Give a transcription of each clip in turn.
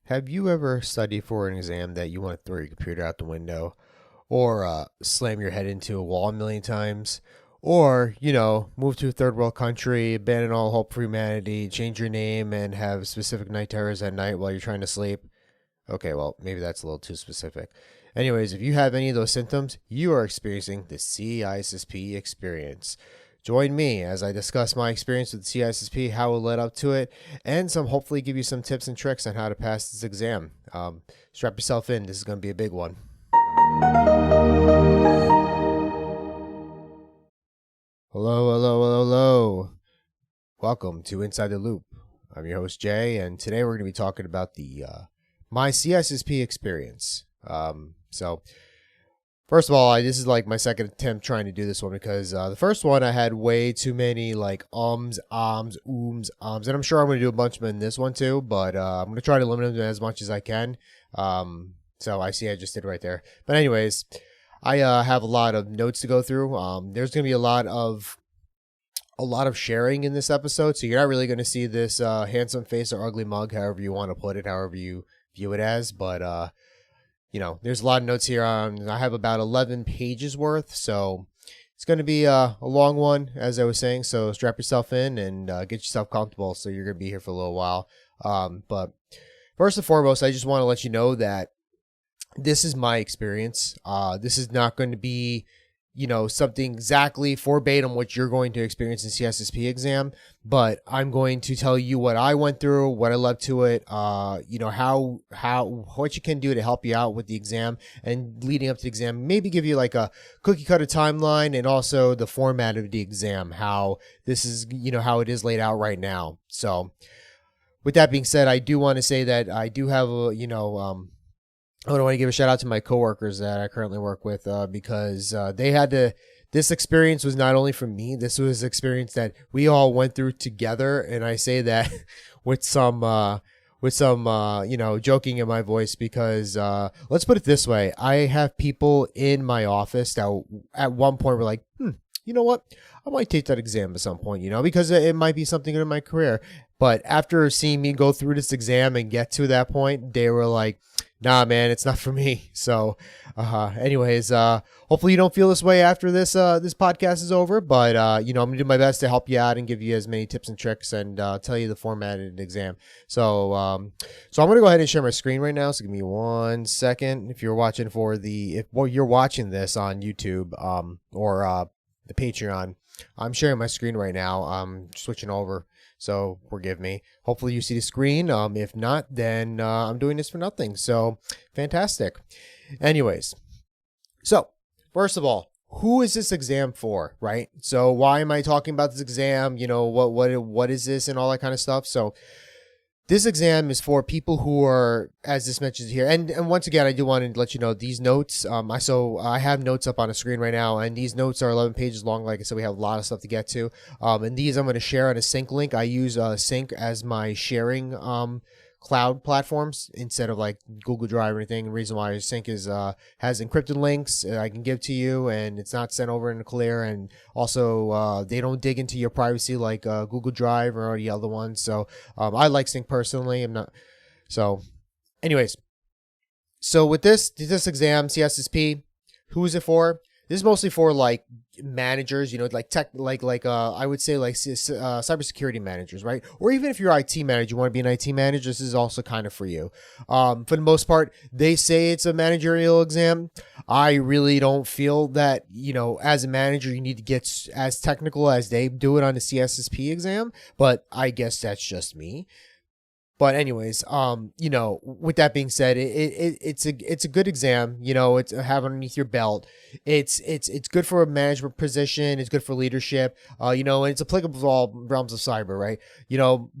Have you ever studied for an exam that you want to throw your computer out the window or slam your head into a wall a million times? Or, move to a third world country, abandon all hope for humanity, change your name, and have specific night terrors at night while you're trying to sleep? Okay, well, maybe that's a little too specific. Anyways, if you have any of those symptoms, you are experiencing the CISSP experience. Join me as I discuss my experience with CISSP, how it led up to it, and hopefully give you some tips and tricks on how to pass this exam. Strap yourself in. This is going to be a big one. Hello, hello, hello, hello. Welcome to Inside the Loop. I'm your host, Jay, and today we're going to be talking about my CISSP experience. So first of all, this is like my second attempt trying to do this one because the first one I had way too many like ums, ums, and I'm sure I'm going to do a bunch of them in this one too, but I'm going to try to limit them as much as I can. So I see I just did right there. But anyways, I have a lot of notes to go through. There's going to be a lot of sharing in this episode, so you're not really going to see this handsome face or ugly mug, however you want to put it, however you view it as, but there's a lot of notes here. I have about 11 pages worth, so it's going to be a long one, as I was saying. So strap yourself in and get yourself comfortable. So you're going to be here for a little while. But first and foremost, I just want to let you know that this is my experience. This is not going to be, something exactly verbatim what you're going to experience in CISSP exam, but I'm going to tell you what I went through, what I led to it, how what you can do to help you out with the exam and leading up to the exam, maybe give you like a cookie cutter timeline and also the format of the exam, how this is, how it is laid out right now. So with that being said, I do want to say that I do have I want to give a shout out to my coworkers that I currently work with because they had to. This experience was not only for me. This was an experience that we all went through together, and I say that with some joking in my voice because let's put it this way: I have people in my office that at one point were like, you know what? I might take that exam at some point, because it might be something in my career. But after seeing me go through this exam and get to that point, they were like, nah, man, it's not for me. So, anyways, hopefully you don't feel this way after this podcast is over. But, I'm going to do my best to help you out and give you as many tips and tricks and tell you the format of the exam. So I'm going to go ahead and share my screen right now. So give me 1 second. If you're watching you're watching this on YouTube or the Patreon, I'm sharing my screen right now. I'm switching over. So forgive me. Hopefully you see the screen. If not, then I'm doing this for nothing. So fantastic. Anyways, so first of all, who is this exam for, right? So why am I talking about this exam? What is this and all that kind of stuff. So this exam is for people who are, as this mentions here, and once again, I do want to let you know these notes. I have notes up on the screen right now, and these notes are 11 pages long. Like I said, we have a lot of stuff to get to. And these I'm going to share on a sync link. I use Sync as my sharing cloud platforms instead of like Google Drive or anything. The reason why Sync is has encrypted links I can give to you, and it's not sent over in clear, and also they don't dig into your privacy like Google Drive or the other ones. So I like Sync personally. I'm not. So anyways, so with this exam, CISSP, who is it for? This is mostly for like managers, like tech, I would say like cybersecurity managers, right? Or even if you're IT manager, you want to be an IT manager, this is also kind of for you. For the most part, they say it's a managerial exam. I really don't feel that, as a manager, you need to get as technical as they do it on the CISSP exam, but I guess that's just me. But anyways, with that being said, it's a good exam. It's have underneath your belt. It's good for a management position. It's good for leadership. And it's applicable to all realms of cyber, right?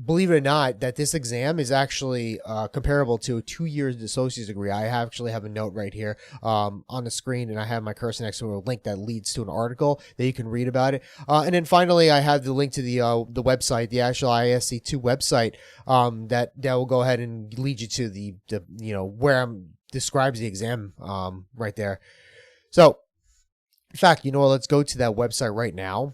Believe it or not, that this exam is actually comparable to a 2-year associate's degree. I actually have a note right here on the screen, and I have my cursor next to a link that leads to an article that you can read about it. And then finally, I have the link to the website, the actual ISC2 website, that will go ahead and lead you to the where describes the exam right there. So in fact, let's go to that website right now.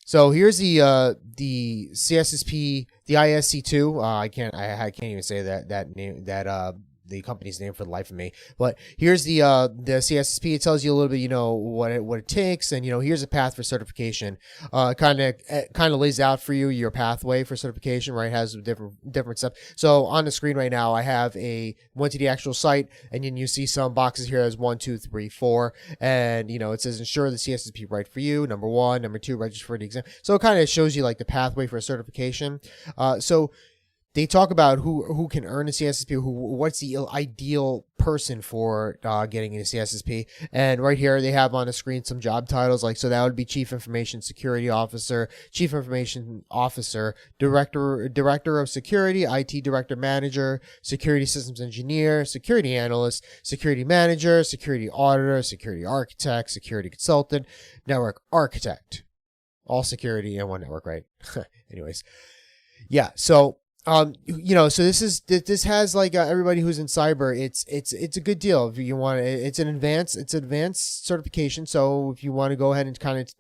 So here's the CISSP, the ISC2. I can't even say that name, the company's name for the life of me. But here's the CISSP. It tells you a little bit, what it takes, and here's a path for certification. Kind of lays out for you your pathway for certification, right? It has different stuff. So on the screen right now, I went to the actual site, and then you see some boxes here as 1, 2, 3, 4, and it says ensure the CISSP right for you. Number 1, number 2, register for the exam. So it kind of shows you like the pathway for certification. So they talk about who can earn a CISSP, what's the ideal person for getting a CISSP. And right here, they have on the screen some job titles. So that would be Chief Information Security Officer, Chief Information Officer, Director of Security, IT Director Manager, Security Systems Engineer, Security Analyst, Security Manager, Security Auditor, Security Architect, Security Consultant, Network Architect. All security in one network, right? Anyways. Yeah, so so this has everybody who's in cyber, it's a good deal. If you want it's an advanced certification. So if you want to go ahead and kind of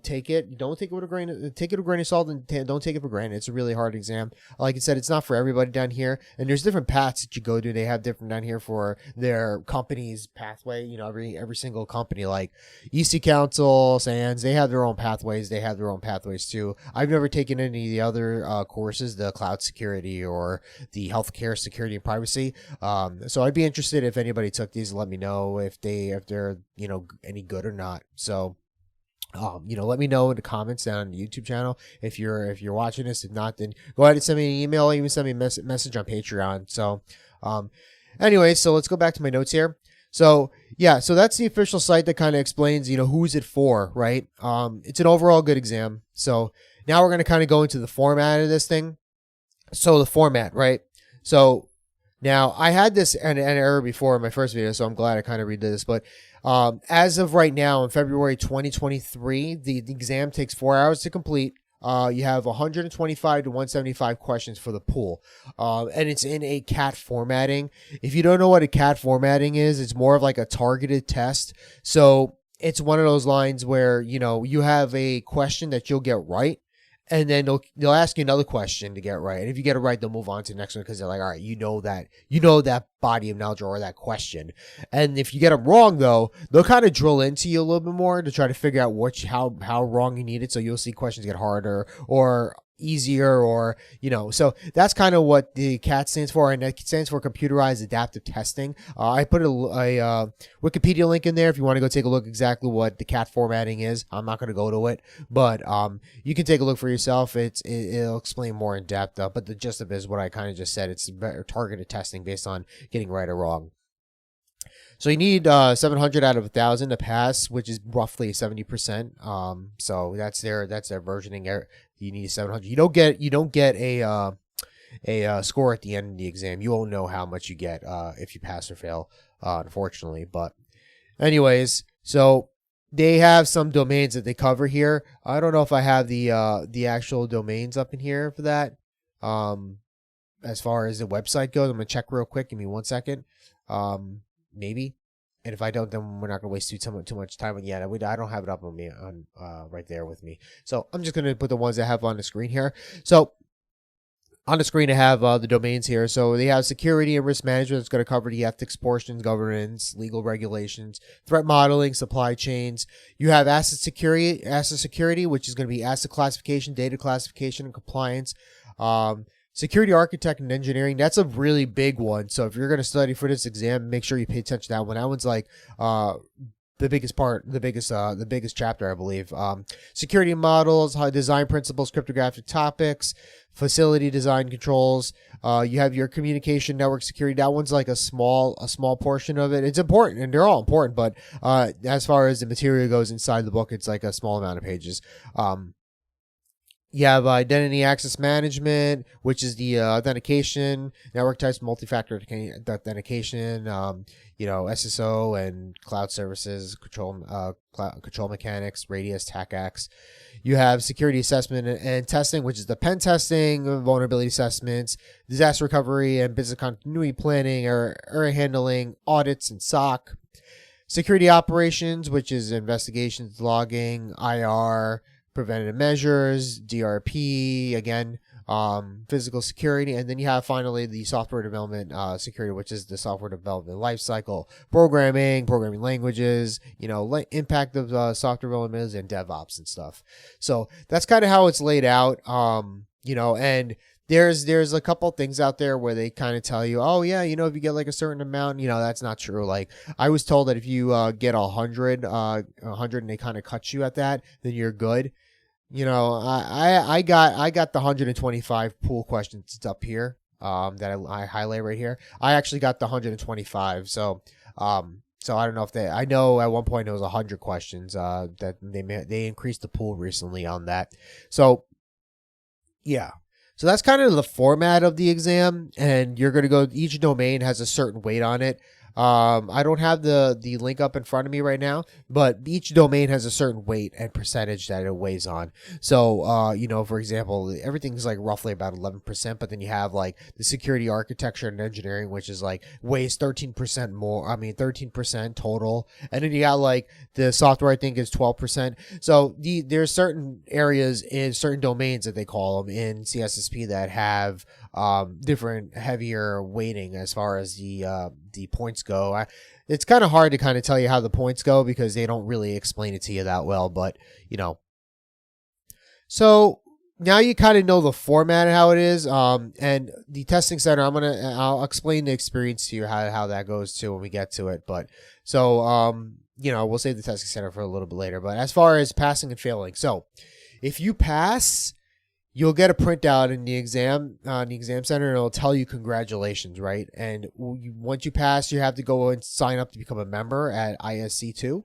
take it, don't take it with a grain of salt, and don't take it for granted. It's a really hard exam. Like I said, it's not for everybody down here, and there's different paths that you go to. They have different down here for their company's pathway. Every single company, like EC Council, SANS, they have their own pathways. They have their own pathways too. I've never taken any of the other courses, the cloud security or the healthcare security and privacy. So I'd be interested if anybody took these. Let me know if they're any good or not. So let me know in the comments down on the YouTube channel if you're watching this. If not, then go ahead and send me an email, or even send me a message on Patreon. So anyway, so let's go back to my notes here. So yeah, so that's the official site that kind of explains who's it for, right? It's an overall good exam. So now we're going to kind of go into the format of this thing. So the format, right? So now I had this an error before in my first video, so I'm glad I kind of redid this. But as of right now, in February 2023, the exam takes 4 hours to complete. You have 125 to 175 questions for the pool, and it's in a CAT formatting. If you don't know what a CAT formatting is, it's more of like a targeted test. So it's one of those lines where you have a question that you'll get right, and then they'll ask you another question to get right. And if you get it right, they'll move on to the next one because they're like, all right, you know that body of knowledge or that question. And if you get them wrong, though, they'll kind of drill into you a little bit more to try to figure out how wrong you need it. So you'll see questions get harder or easier, or so that's kind of what the CAT stands for, and it stands for computerized adaptive testing. I put a Wikipedia link in there if you want to go take a look exactly what the CAT formatting is. I'm not going to go to it, but you can take a look for yourself. It'll explain more in depth, but the gist of it is what I kind of just said. It's better targeted testing based on getting right or wrong. So you need 700 out of 1,000 to pass, which is roughly 70%. So that's their versioning. You need 700. You don't get a score at the end of the exam. You won't know how much you get if you pass or fail, unfortunately. But anyways, so they have some domains that they cover here. I don't know if I have the actual domains up in here for that. As far as the website goes, I'm gonna check real quick. Give me 1 second. Maybe, and if I don't, then we're not gonna waste too much time on yet. I don't have it up on me right there with me. So I'm just gonna put the ones I have on the screen here. So on the screen, I have the domains here. So they have security and risk management. It's going to cover the ethics portions, governance, legal regulations, threat modeling, supply chains. You have asset security, which is going to be asset classification, data classification, and compliance. Security architect and engineering, that's a really big one. So if you're going to study for this exam, make sure you pay attention to that one. That one's like the biggest chapter, I believe. Security models, design principles, cryptographic topics, facility design controls. You have your communication network security. That one's like a small portion of it. It's important, and they're all important, but as far as the material goes inside the book, it's like a small amount of pages. You have identity access management, which is the authentication, network types, multi-factor authentication, SSO and cloud services, control mechanics, radius, TACAX. You have security assessment and testing, which is the pen testing, vulnerability assessments, disaster recovery and business continuity planning, error handling, audits, and SOC. Security operations, which is investigations, logging, IR, preventative measures, DRP, again, physical security, and then you have finally the software development security, which is the software development lifecycle, programming languages, impact of software development and DevOps and stuff. So that's kind of how it's laid out. And there's a couple things out there where they kind of tell you, oh yeah, if you get like a certain amount, that's not true. Like I was told that if you get 100 and they kind of cut you at that, then you're good. I got the 125 pool questions up here that I highlight right here. I actually got the 125. So I don't know if I know at one point it was 100 questions that they increased the pool recently on that. So yeah. So that's kind of the format of the exam, and you're going to go, each domain has a certain weight on it. I don't have the link up in front of me right now, but each domain has a certain weight and percentage that it weighs on. So, for example, everything's like roughly about 11%, but then you have like the security architecture and engineering, which is like weighs 13% more. 13% total. And then you got like the software, I think is 12%. So there's certain areas in certain domains that they call them in CISSP that have different heavier weighting as far as the points go. It's kind of hard to kind of tell you how the points go because they don't really explain it to you that well, but so now you kind of know the format and how it is. And the testing center, I'll explain the experience to you how that goes too when we get to it. But so we'll save the testing center for a little bit later. But as far as passing and failing, so if you pass, you'll get a printout in the exam center, and it'll tell you congratulations, right? And once you pass, you have to go and sign up to become a member at ISC2.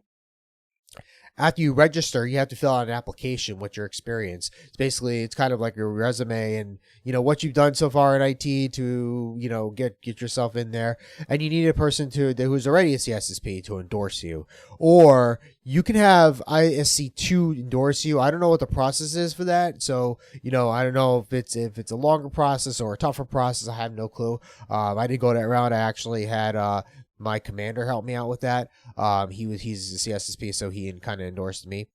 After you register, you have to fill out an application with your experience. It's kind of like your resume and, what you've done so far in IT to, get yourself in there. And you need a person who's already a CISSP to endorse you. Or you can have ISC2 endorse you. I don't know what the process is for that. So, I don't know if it's a longer process or a tougher process. I have no clue. I didn't go that route. I actually had, my commander helped me out with that. He's a CISSP, so he kind of endorsed me.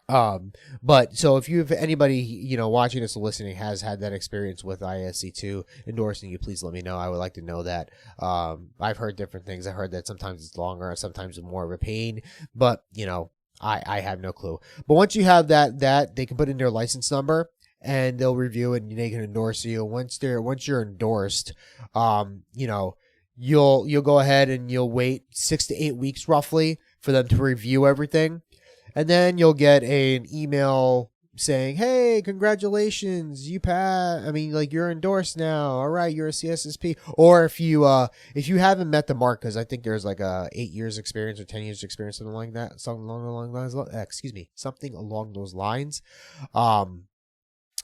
But so if you have anybody, watching this or listening has had that experience with ISC2 endorsing you, please let me know. I would like to know that. I've heard different things. I heard that sometimes it's longer, sometimes it's more of a pain, but I have no clue. But once you have that they can put in their license number and they'll review it and they can endorse you. Once you're endorsed, you'll go ahead and you'll wait 6 to 8 weeks roughly for them to review everything. And then you'll get an email saying, hey, congratulations, you you're endorsed now. All right, you're a CISSP. Or if you haven't met the mark, because I think there's like a 8 years experience or 10 years experience, something like that, something along those lines.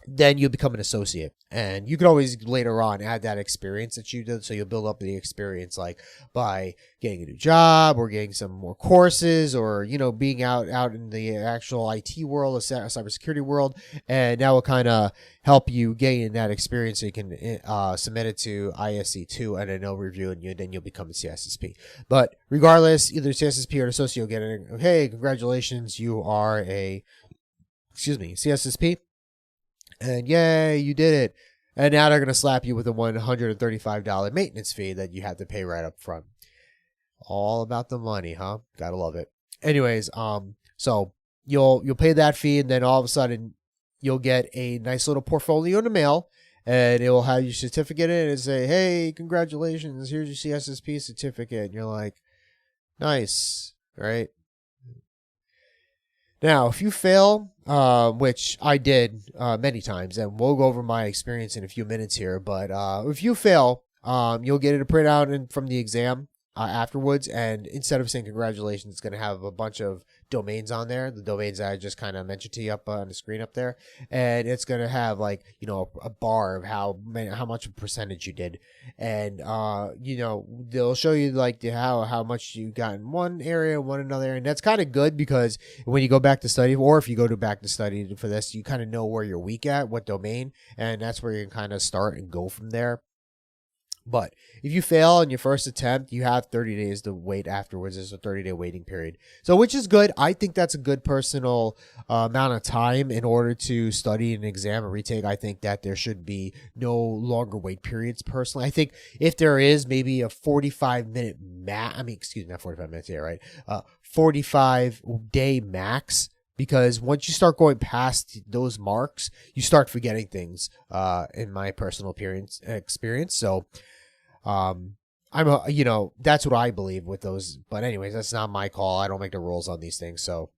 Then you become an associate, and you can always later on add that experience that you did. So you'll build up the experience like by getting a new job or getting some more courses or, being out in the actual IT world, the cybersecurity world. And that will kind of help you gain that experience so you can submit it to ISC2 and then they'll review and then you'll become a CISSP. But regardless, either CISSP or an associate, you'll get it. Hey, congratulations, you are a CISSP. And yay, you did it. And now they're going to slap you with a $135 maintenance fee that you have to pay right up front. All about the money, huh? Gotta love it. Anyways, so you'll pay that fee, and then all of a sudden you'll get a nice little portfolio in the mail, and it will have your certificate in it and say, hey, congratulations, here's your CISSP certificate. And you're like, nice, right? Now, if you fail, which I did many times, and we'll go over my experience in a few minutes here, but if you fail, you'll get it a printout from the exam afterwards, and instead of saying congratulations, it's going to have a bunch of domains on there, the domains that I just kind of mentioned to you up on the screen up there, and it's going to have like, a bar of how much percentage you did, and they'll show you like how much you got in one area, one another area, and that's kind of good because when you go back to study, or if you go back to study for this, you kind of know where you're weak at, what domain, and that's where you can kind of start and go from there. But if you fail on your first attempt, you have 30 days to wait afterwards. There's a 30-day waiting period. So, which is good. I think that's a good personal amount of time in order to study an exam or retake. I think that there should be no longer wait periods personally. I think if there is maybe a 45-minute not 45 minutes, yeah, right? 45-day max. Because once you start going past those marks, you start forgetting things, in my personal experience. So, that's what I believe with those. But anyways, that's not my call. I don't make the rules on these things. So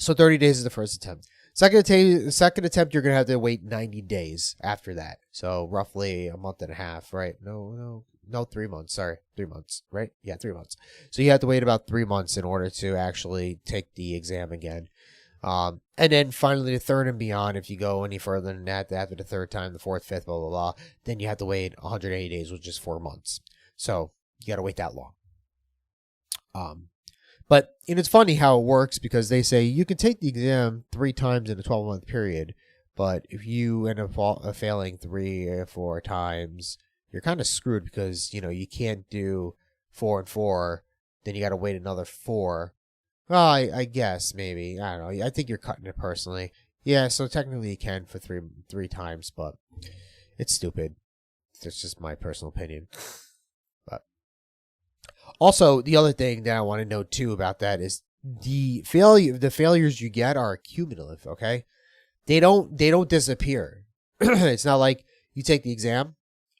30 days is the first attempt. Second attempt, you're going to have to wait 90 days after that. So roughly a month and a half, right? No, 3 months. Sorry, 3 months, right? Yeah, 3 months. So you have to wait about 3 months in order to actually take the exam again. And then finally the third and beyond, if you go any further than that, after the third time, the fourth, fifth, blah, blah, blah, then you have to wait 180 days, which is 4 months. So you got to wait that long. But it's funny how it works, because they say you can take the exam 3 times in a 12-month period, but if you end up failing 3 or 4 times, you're kind of screwed, because, you can't do 4 and 4, then you got to wait another 4. Well, I guess maybe. I don't know. I think you're cutting it personally. Yeah, so technically you can for three times, but it's stupid. That's just my personal opinion. But also, the other thing that I want to note too about that is the failures you get are cumulative, okay? They don't disappear. It's not like you take the exam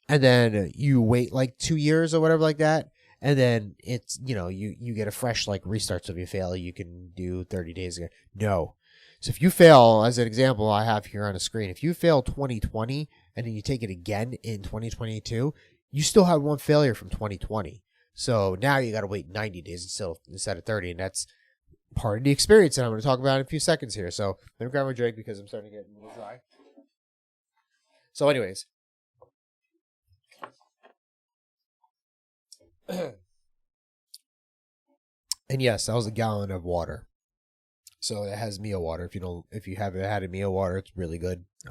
and then you wait like 2 years or whatever like that. And then it's, you get a fresh restart. So if you fail, you can do 30 days again. No. So if you fail, as an example I have here on the screen, if you fail 2020 and then you take it again in 2022, you still have one failure from 2020. So now you got to wait 90 days instead of 30. And that's part of the experience that I'm going to talk about in a few seconds here. So let me grab my drink because I'm starting to get a little dry. So anyways. And yes, that was a gallon of water. So it has Mio water. If you haven't had a Mio water, it's really good. It's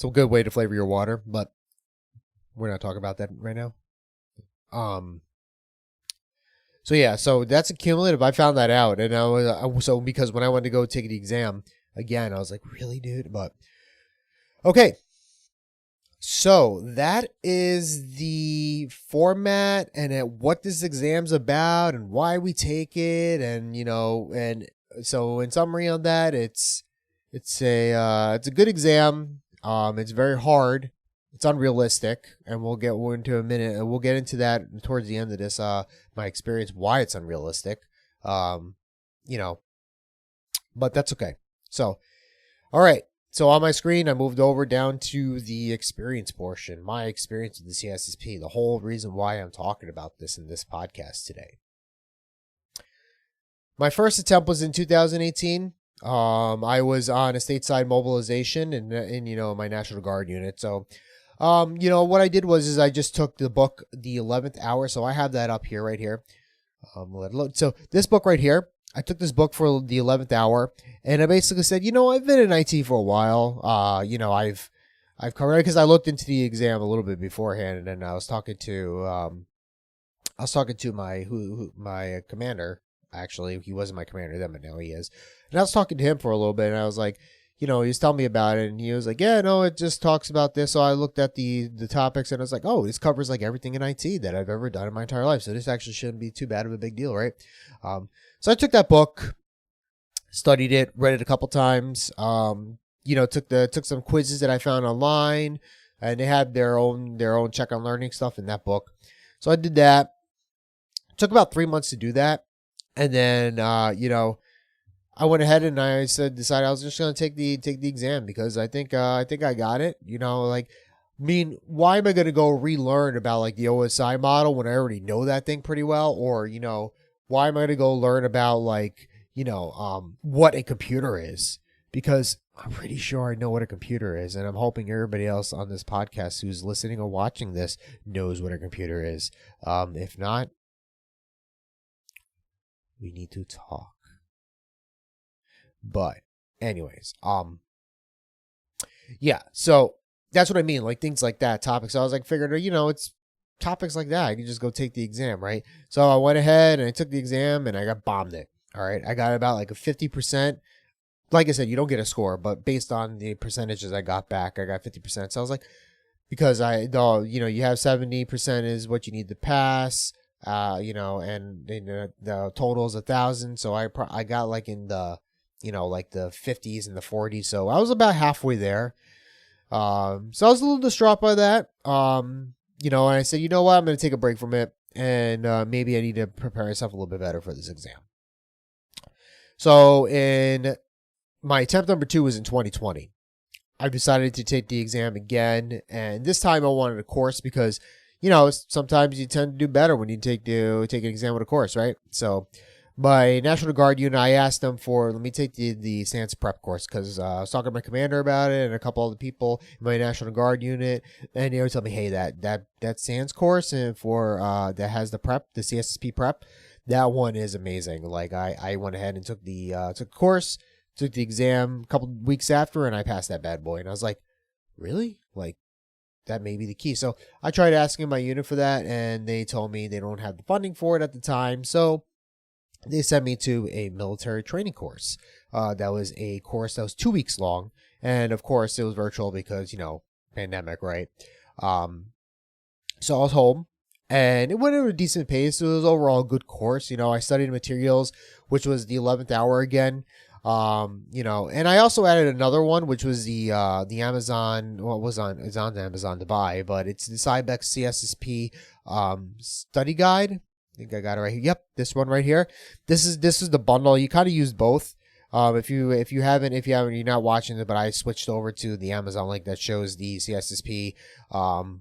a good way to flavor your water, but we're not talking about that right now. So yeah, so that's a cumulative. I found that out, and because when I went to go take the exam again, I was like, really, dude? But okay. So that is the format and what this exam's about and why we take it, and and so in summary on that, it's a good exam. It's very hard. It's unrealistic, and we'll get into a minute, and we'll get into that towards the end of this. My experience why it's unrealistic. But that's okay. So, all right. So on my screen, I moved over down to the experience portion, my experience with the CISSP, the whole reason why I'm talking about this in this podcast today. My first attempt was in 2018. I was on a stateside mobilization in my National Guard unit. So, what I did was I just took the book, The 11th Hour. So I have that up here, right here. Let it load. So this book right here, I took this book for the 11th hour, and I basically said, I've been in IT for a while. I've covered it, because I looked into the exam a little bit beforehand, and then I was talking to my commander. Actually, he wasn't my commander then, but now he is. And I was talking to him for a little bit, and I was like, he was telling me about it, and he was like, yeah, no, it just talks about this. So I looked at the topics, and I was like, oh, this covers everything in IT that I've ever done in my entire life. So this actually shouldn't be too bad of a big deal, right? So I took that book, studied it, read it a couple times. Took some quizzes that I found online, and they had their own check on learning stuff in that book. So I did that. It took about 3 months to do that, and then I went ahead and I decided I was just going to take the exam, because I think I got it. Why am I going to go relearn about the OSI model when I already know that thing pretty well? Or, why am I going to go learn about what a computer is? Because I'm pretty sure I know what a computer is, and I'm hoping everybody else on this podcast who's listening or watching this knows what a computer is. If not, we need to talk. But anyways, yeah, so That's what I mean. Like things like that, topics. So I was like, figured, it's topics like that. I could just go take the exam, right? So I went ahead and I took the exam and I got bombed it. All right. I got about like a 50%. Like I said, you don't get a score, but based on the percentages I got back, I got 50%. So I was like, because you have 70% is what you need to pass, and the total is 1,000. So I got like in the, like the 50s and the 40s. So I was about halfway there. So I was a little distraught by that. And I said, you know what, I'm going to take a break from it, and maybe I need to prepare myself a little bit better for this exam. So my attempt number 2 was in 2020. I decided to take the exam again, and this time I wanted a course because, sometimes you tend to do better when you take an exam with a course, right? So my National Guard unit, I asked them let me take the SANS prep course, because I was talking to my commander about it and a couple other people in my National Guard unit, and they would tell me, hey, that SANS course and for that has the prep, the CISSP prep, that one is amazing. Like I went ahead and took the course, took the exam a couple weeks after, and I passed that bad boy. And I was like, really? Like, that may be the key. So I tried asking my unit for that, and they told me they don't have the funding for it at the time. So they sent me to a military training course. That was a course that was 2 weeks long. And of course, it was virtual because, pandemic, right? So I was home, and it went at a decent pace. It was overall a good course. I studied materials, which was the 11th hour again. And I also added another one, which was the Amazon. Well, it's on Amazon to buy, but it's the Cybex CISSP study guide. I think I got it right here. Yep, this one right here. This is the bundle. You kind of use both. If you haven't, you're not watching it, but I switched over to the Amazon link that shows the CISSP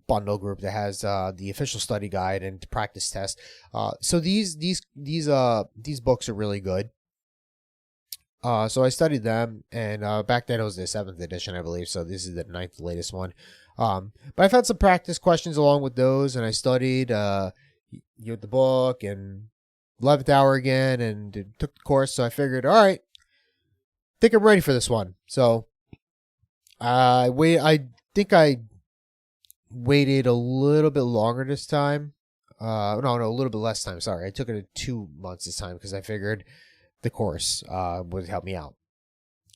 bundle group that has the official study guide and practice test. So these books are really good. So I studied them, and back then it was the 7th edition, I believe. So this is the 9th, latest one. But I found some practice questions along with those, and I studied the book and 11th hour again, and took the course. So I figured, all right, I think I'm ready for this one. So I think I waited a little bit longer this time. No, a little bit less time. Sorry, I took it 2 months this time because I figured the course would help me out.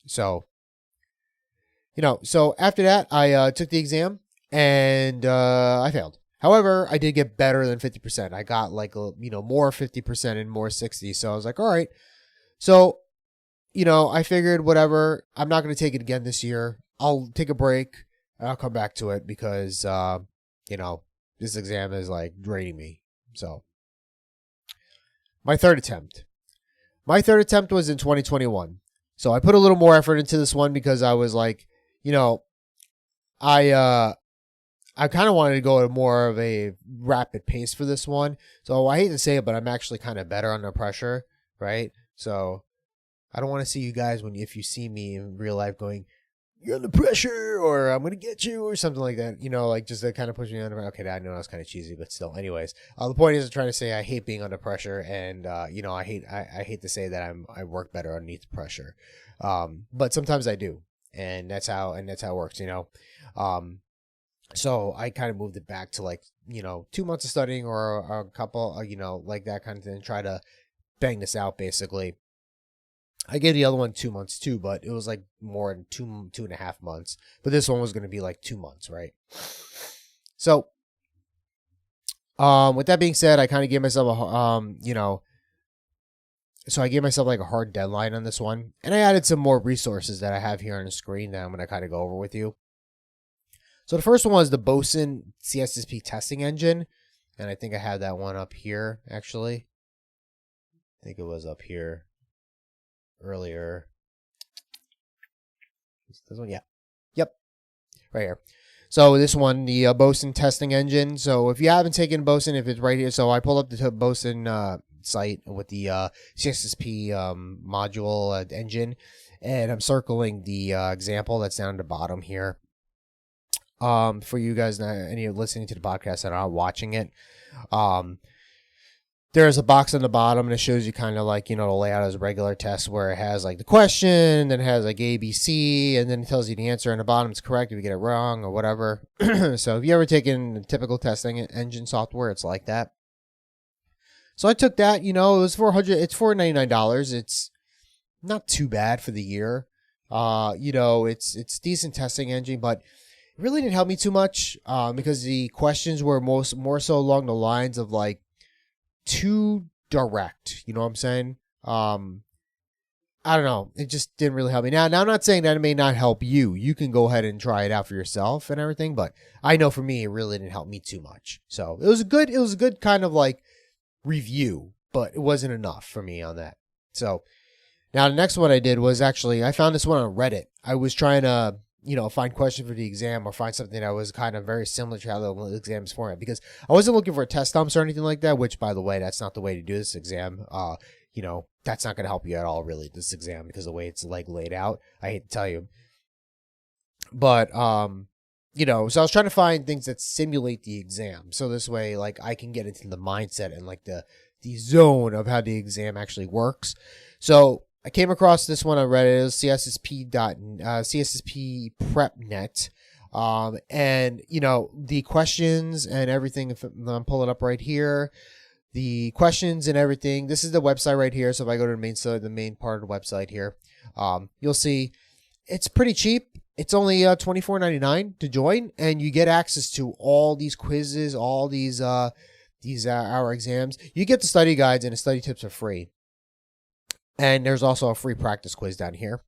So, so after that, I took the exam, and I failed. However, I did get better than 50%. I got like, more 50% and more 60. So I was like, all right. So, I figured whatever, I'm not going to take it again this year. I'll take a break and I'll come back to it because, this exam is like draining me. So my third attempt was in 2021. So I put a little more effort into this one because I was like, I kind of wanted to go at more of a rapid pace for this one. So I hate to say it, but I'm actually kind of better under pressure, right? So I don't want to see you guys if you see me in real life going, you're under pressure, or I'm going to get you, or something like that, like just to kind of push me under. Okay, I know that's kind of cheesy, but still. Anyways, the point is I'm trying to say I hate being under pressure, and, I hate to say that I work better underneath pressure. But sometimes I do, and that's how it works, So I kind of moved it back to 2 months of studying or a couple, like that kind of thing, try to bang this out basically. I gave the other one 2 months too, but it was like more than 2.5 months. But this one was going to be like 2 months, right? So, with that being said, I kind of gave myself so I gave myself like a hard deadline on this one, and I added some more resources that I have here on the screen that I'm going to kind of go over with you. So the first one was the Bosun CISSP testing engine, and I think I had that one up here actually. I think it was up here earlier. This one, yeah. Yep. Right here. So this one, the Bosun testing engine. So if you haven't taken Bosun, if it's right here. So I pulled up the Bosun site with the CISSP module engine, and I'm circling the example that's down at the bottom here. For you guys, any listening to the podcast that are not watching it, there's a box on the bottom and it shows you kind of like, the layout as a regular test where it has like the question, then it has like A, B, C, and then it tells you the answer on the bottom is correct if you get it wrong or whatever. So if you ever taken typical testing engine software, it's like that. So I took that, it was it's $499. It's not too bad for the year. It's decent testing engine, but it really didn't help me too much, because the questions were more so along the lines of like too direct. You know what I'm saying? I don't know. It just didn't really help me. Now I'm not saying that it may not help you. You can go ahead and try it out for yourself and everything, but I know for me, it really didn't help me too much. So it was a good kind of like review, but it wasn't enough for me on that. So now the next one I did was actually, I found this one on Reddit. I was trying to, find questions for the exam or find something that was kind of very similar to how the exam's format, because I wasn't looking for test dumps or anything like that, which, by the way, that's not the way to do this exam. That's not going to help you at all, really, this exam, because the way it's like laid out, I hate to tell you. But, so I was trying to find things that simulate the exam. So this way, like, I can get into the mindset and like the zone of how the exam actually works. So I came across this one on Reddit. It was CISSP PrepNet. And the questions and everything, if I'm pulling up right here, the questions and everything, this is the website right here. So if I go to the main part of the website here, you'll see it's pretty cheap. It's only $24.99 to join, and you get access to all these quizzes, all these our exams. You get the study guides and the study tips are free. And there's also a free practice quiz down here.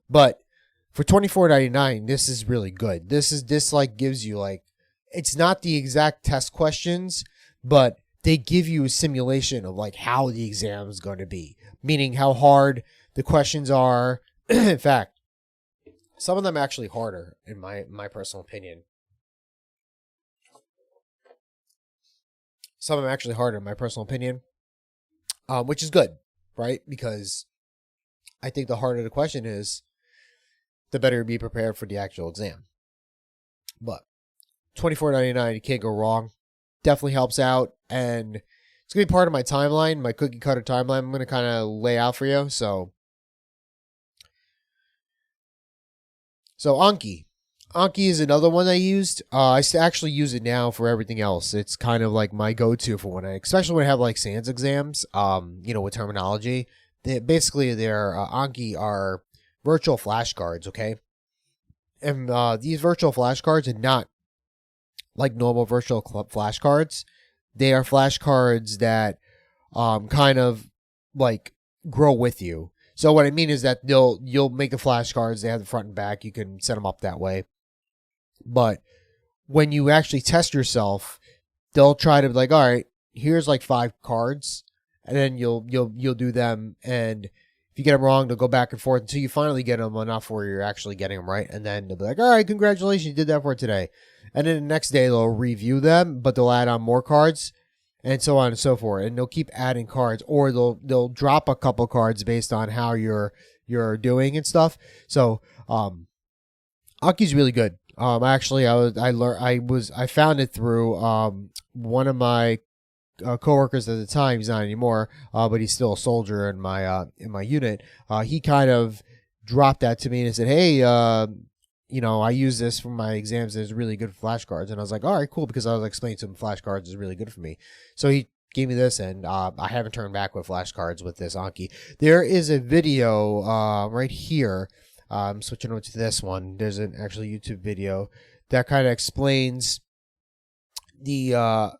But for $24.99, this is really good. This like gives you like, it's not the exact test questions, but they give you a simulation of like how the exam is going to be, meaning how hard the questions are. In fact, some of them are actually harder in my personal opinion. Some of them are actually harder in my personal opinion, which is good. Right? Because I think the harder the question is, the better you be prepared for the actual exam. But $24.99, you can't go wrong. Definitely helps out. And it's going to be part of my timeline, my cookie cutter timeline. I'm going to kind of lay out for you. So Anki. Anki is another one I used. I actually use it now for everything else. It's kind of like my go-to for especially when I have like SANS exams, with terminology. Their Anki are virtual flashcards, okay? And these virtual flashcards are not like normal virtual flashcards. They are flashcards that kind of like grow with you. So what I mean is that you'll make the flashcards. They have the front and back. You can set them up that way. But when you actually test yourself, they'll try to be like, all right, here's like 5 cards, and then you'll do them. And if you get them wrong, they'll go back and forth until you finally get them enough where you're actually getting them right. And then they'll be like, all right, congratulations, you did that for today. And then the next day they'll review them, but they'll add on more cards, and so on and so forth. And they'll keep adding cards, or they'll drop a couple cards based on how you're doing and stuff. So Anki's really good. Actually, I found it through one of my coworkers at the time. He's not anymore, but he's still a soldier in my unit. He kind of dropped that to me and said, "Hey, I use this for my exams. It's really good for flashcards." And I was like, "All right, cool," because I was explaining to him flashcards is really good for me. So he gave me this, and I haven't turned back with flashcards with this Anki. There is a video right here. I'm switching over to this one. There's an actual YouTube video that kind of explains the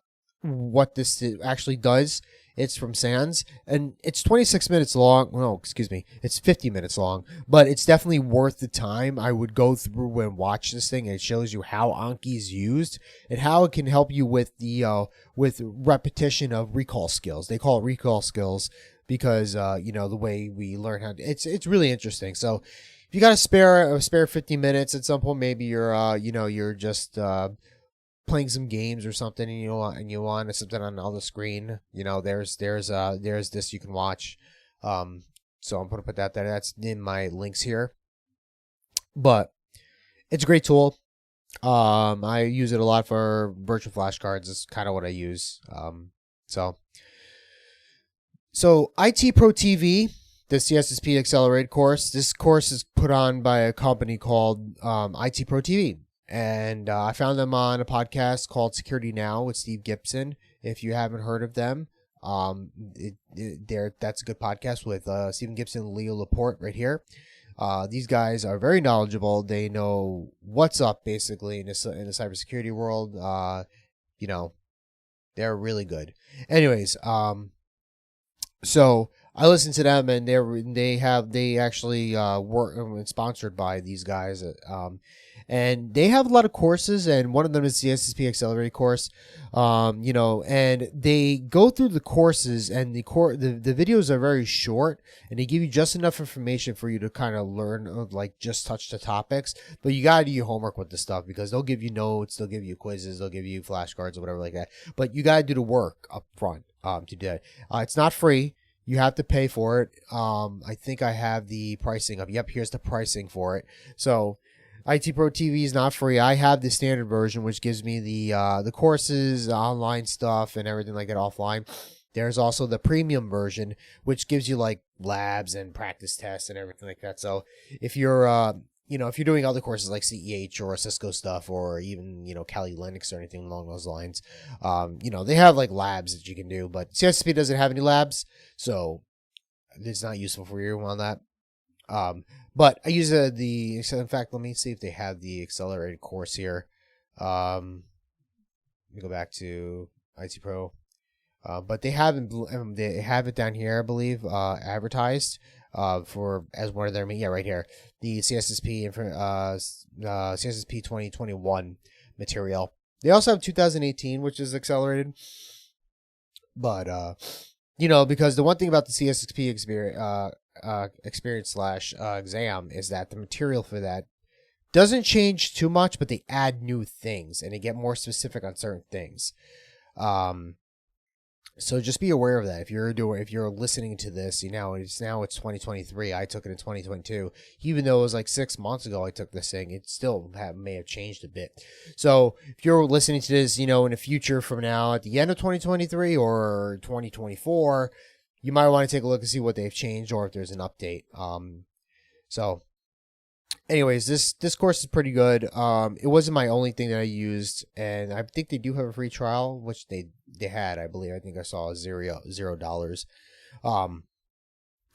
what this actually does. It's from SANS, and it's 26 minutes long. No, excuse me. It's 50 minutes long, but it's definitely worth the time. I would go through and watch this thing, and it shows you how Anki is used and how it can help you with the with repetition of recall skills. They call it recall skills because the way we learn how to, it's really interesting. So if you got a spare 50 minutes at some point, maybe you're just playing some games or something, and you want something on the other screen, there's this you can watch. So I'm gonna put that there. That's in my links here. But it's a great tool. I use it a lot for virtual flashcards. It's kind of what I use. So So IT Pro TV, the CSSP Accelerated course. This course is put on by a company called IT Pro TV, and I found them on a podcast called Security Now with Steve Gibson. If you haven't heard of them, that's a good podcast with Stephen Gibson and Leo Laporte right here. These guys are very knowledgeable. They know what's up basically in the cybersecurity world. They're really good. Anyways, so I listened to them, and they actually were sponsored by these guys, and they have a lot of courses, and one of them is the CISSP Accelerated course, and they go through the courses, and the videos are very short, and they give you just enough information for you to kind of learn, like just touch the topics, but you gotta do your homework with this stuff, because they'll give you notes, they'll give you quizzes, they'll give you flashcards or whatever like that, but you gotta do the work up front to do it. It's not free. You have to pay for it. I think I have the pricing up. Yep, here's the pricing for it. So IT Pro TV is not free. I have the standard version, which gives me the courses, online stuff, and everything like that offline. There's also the premium version, which gives you like labs and practice tests and everything like that. So if you're if you're doing other courses like CEH or Cisco stuff, or even, Kali Linux or anything along those lines, they have like labs that you can do, but CSP doesn't have any labs, so it's not useful for you on that. But I use in fact, let me see if they have the accelerated course here. Let me go back to IT Pro. But they have it down here, I believe, advertised for as one of their right here, the CSSP CSSP 2021 material. They also have 2018, which is accelerated, but because the one thing about the CSSP experience / exam is that the material for that doesn't change too much, but they add new things and they get more specific on certain things. So just be aware of that. If you're listening to this, it's 2023. I took it in 2022. Even though it was like 6 months ago I took this thing, it still may have changed a bit. So if you're listening to this, in the future from now, at the end of 2023 or 2024, you might want to take a look and see what they've changed or if there's an update. So anyways, this course is pretty good. It wasn't my only thing that I used, and I think they do have a free trial, which they had, I believe. I think I saw $0.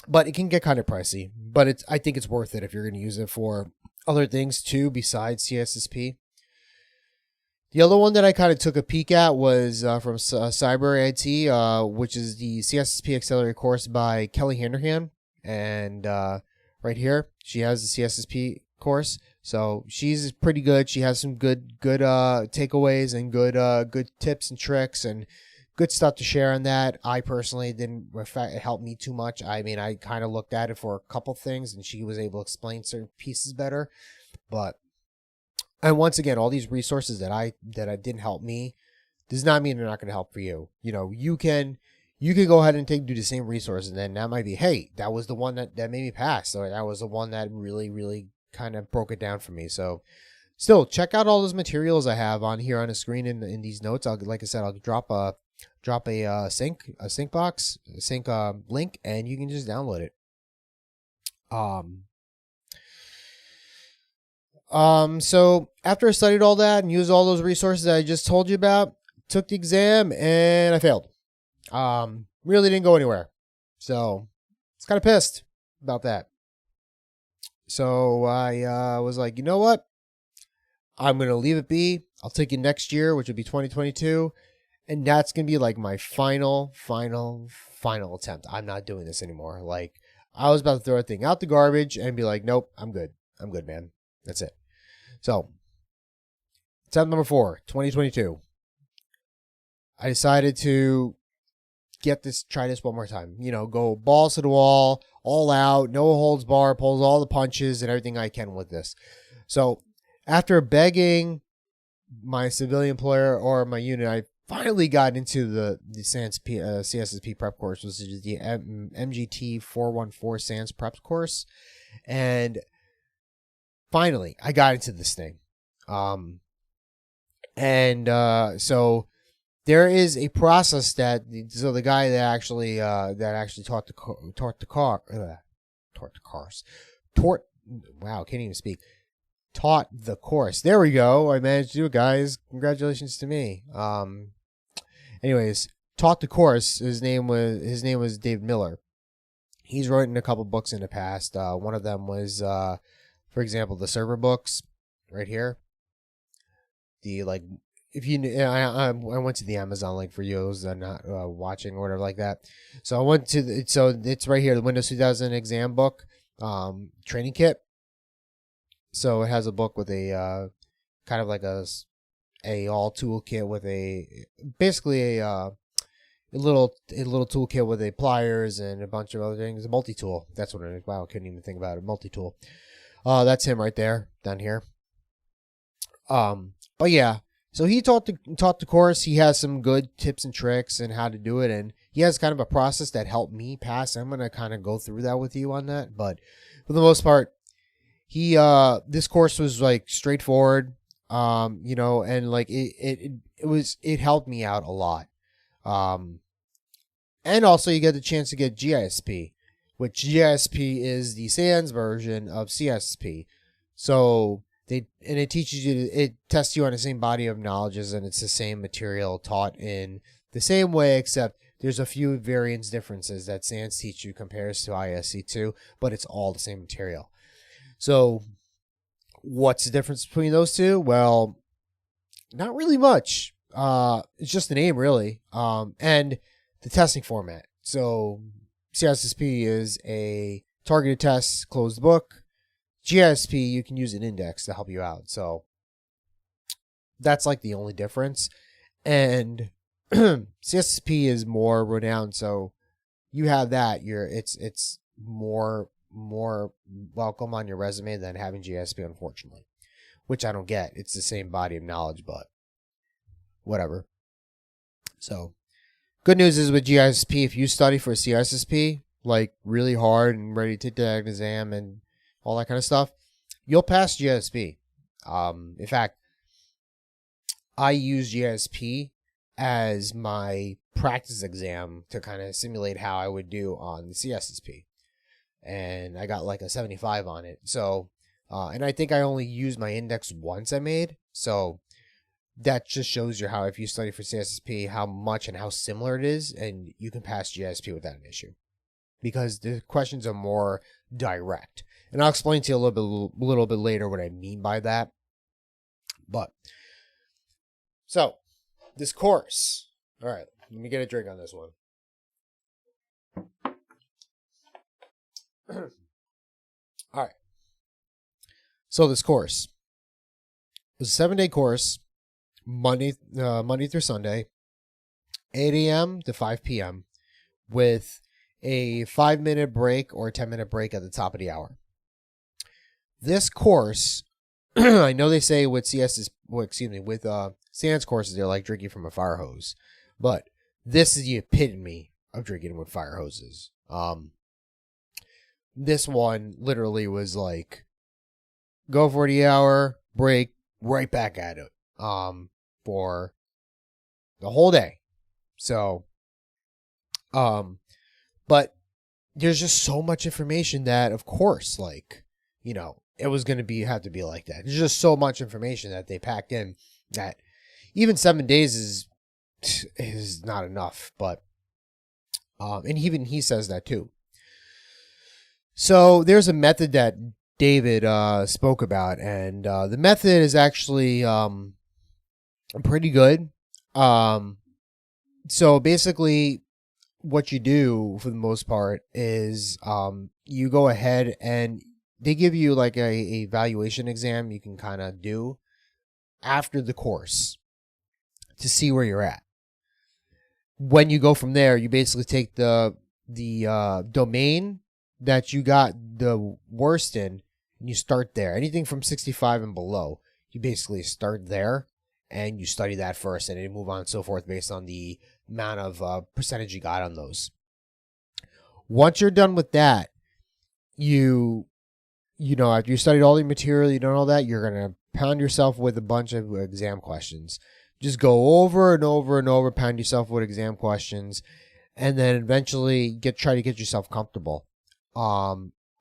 But it can get kind of pricey, but I think it's worth it if you're going to use it for other things too besides CSSP. The other one that I kind of took a peek at was from Cyber IT, which is the CSSP Accelerated course by Kelly Handerhan, and right here, she has the CSSP course, so she's pretty good. She has some good takeaways and good tips and tricks and good stuff to share on that. I personally didn't help me too much. I mean, I kind of looked at it for a couple things, and she was able to explain certain pieces better. And once again, all these resources that didn't help me does not mean they're not going to help for you. You can go ahead and do the same resource, and then that might be, hey, that was the one that made me pass, or that was the one that really, really kind of broke it down for me. So still, check out all those materials I have on here on the screen in these notes. Like I said, I'll drop a sync box, link, and you can just download it. So after I studied all that and used all those resources that I just told you about, took the exam and I failed. Really didn't go anywhere. So it's kind of pissed about that. So I was like, you know what? I'm going to leave it be. I'll take it next year, which would be 2022. And that's going to be like my final attempt. I'm not doing this anymore. Like, I was about to throw a thing out the garbage and be like, nope, I'm good. I'm good, man. That's it. So, attempt number 4, 2022. I decided to try this one more time. Go balls to the wall, all out, no holds bar, pulls all the punches and everything I can with this. So, after begging my civilian employer or my unit, I finally got into the CSSP prep course, which is the MGT 414 SANS prep course. And finally, I got into this thing. So there is a process that the guy that actually taught the cars wow, can't even speak, taught the course. There we go. I managed to do it, guys. Congratulations to me. Anyways, taught the course. His name was David Miller. He's written a couple books in the past. One of them was, for example, the server books right here. The if you, I went to the Amazon link for you those that are not watching or whatever like that. So I went to so it's right here, the Windows 2000 exam book, training kit. So it has a book with a kind of like a all toolkit with basically a little toolkit with a pliers and a bunch of other things. A multi-tool. That's what it is. Wow, I couldn't even think about it. Multi-tool. That's him right there, down here. But yeah, so he taught the course. He has some good tips and tricks and how to do it, and he has kind of a process that helped me pass. I'm gonna kind of go through that with you on that, but for the most part, he this course was like straightforward, and it helped me out a lot. And also you get the chance to get GISSP, which GISSP is the SANS version of CISSP. So it teaches you it tests you on the same body of knowledges, and it's the same material taught in the same way, except there's a few variance differences that SANS teach you compares to ISC2, but it's all the same material. So what's the difference between those two? Well, not really much. It's just the name, really, and the testing format. So CISSP is a targeted test, closed book. GISP, you can use an index to help you out. So that's like the only difference. And CISSP is more renowned, so you have that. It's more welcome on your resume than having GISP, unfortunately, which I don't get. It's the same body of knowledge, but whatever. So good news is with GISP, if you study for CISSP like really hard and ready to take that exam and all that kind of stuff, you'll pass GISP. In fact, I use GISP as my practice exam to kind of simulate how I would do on the CISSP. And I got like a 75 on it. So, and I think I only used my index once I made. So that just shows you how, if you study for CISSP, how much and how similar it is, and you can pass GISP without an issue. Because the questions are more direct. And I'll explain to you a little bit later what I mean by that. But, so, this course. All right, let me get a drink on this one. All right. So this course was a 7-day course, Monday through Sunday, 8 a.m. to 5 p.m. with a 5-minute break or a 10-minute break at the top of the hour. This course, I know they say with with SANS courses, they're like drinking from a fire hose, but this is the epitome of drinking with fire hoses. This one literally was like, go for the hour, break, right back at it, for the whole day. So, but there's just so much information that, of course, like, it was going to have to be like that. There's just so much information that they packed in that even 7 days is not enough. But, and even he says that too. So there's a method that David spoke about, and the method is actually pretty good. So basically, what you do for the most part is you go ahead and they give you like a evaluation exam you can kind of do after the course to see where you're at. When you go from there, you basically take the domain that you got the worst in, and you start there. Anything from 65 and below, you basically start there, and you study that first, and then you move on and so forth based on the amount of percentage you got on those. Once you're done with that, after you studied all the material, you done all that, you're going to pound yourself with a bunch of exam questions Just go over and over and over, pound yourself with exam questions, and then eventually try to get yourself comfortable.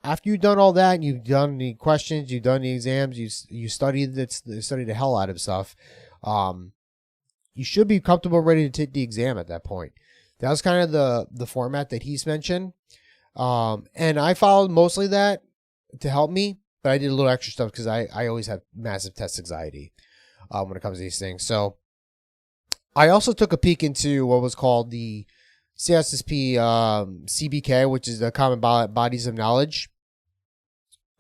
After you've done all that, and you've done the questions, you've done the exams, you studied the hell out of stuff, you should be comfortable, ready to take the exam at that point. That was kind of the format that he's mentioned. And I followed mostly that to help me, but I did a little extra stuff because I always have massive test anxiety when it comes to these things. So I also took a peek into what was called the CISSP CBK, which is the Common Bodies of Knowledge.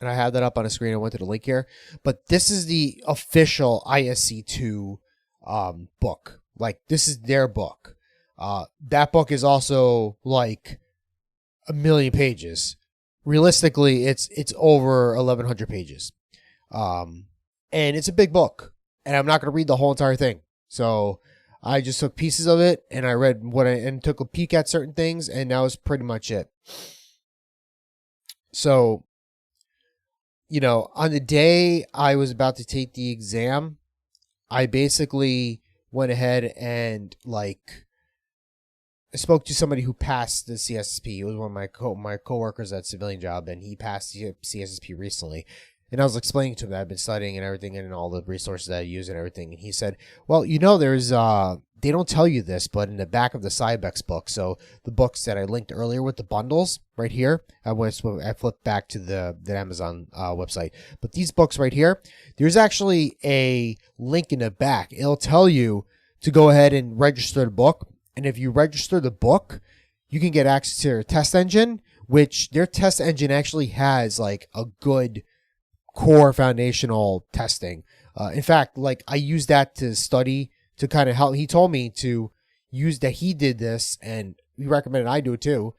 And I have that up on a screen. I went to the link here. But this is the official ISC2 book. Like, this is their book. That book is also like 1,000,000 pages. Realistically, it's over 1,100 pages. And it's a big book. And I'm not going to read the whole entire thing. So I just took pieces of it and I read and took a peek at certain things, and that was pretty much it. So, you know, on the day I was about to take the exam, I basically went ahead and I spoke to somebody who passed the CISSP. It was one of my coworkers at Civilian Job, and he passed the CISSP recently. And I was explaining to him that I've been studying and everything and all the resources that I use and everything. And he said, well, you know, there's, they don't tell you this, but in the back of the Cybex book, so the books that I linked earlier with the bundles right here, I flipped back to the Amazon website. But these books right here, there's actually a link in the back. It'll tell you to go ahead and register the book. And if you register the book, you can get access to their test engine, which their test engine actually has like a good core foundational testing. In fact, like I used that to study to kind of help. He told me to use that. He did this, and he recommended I do it too,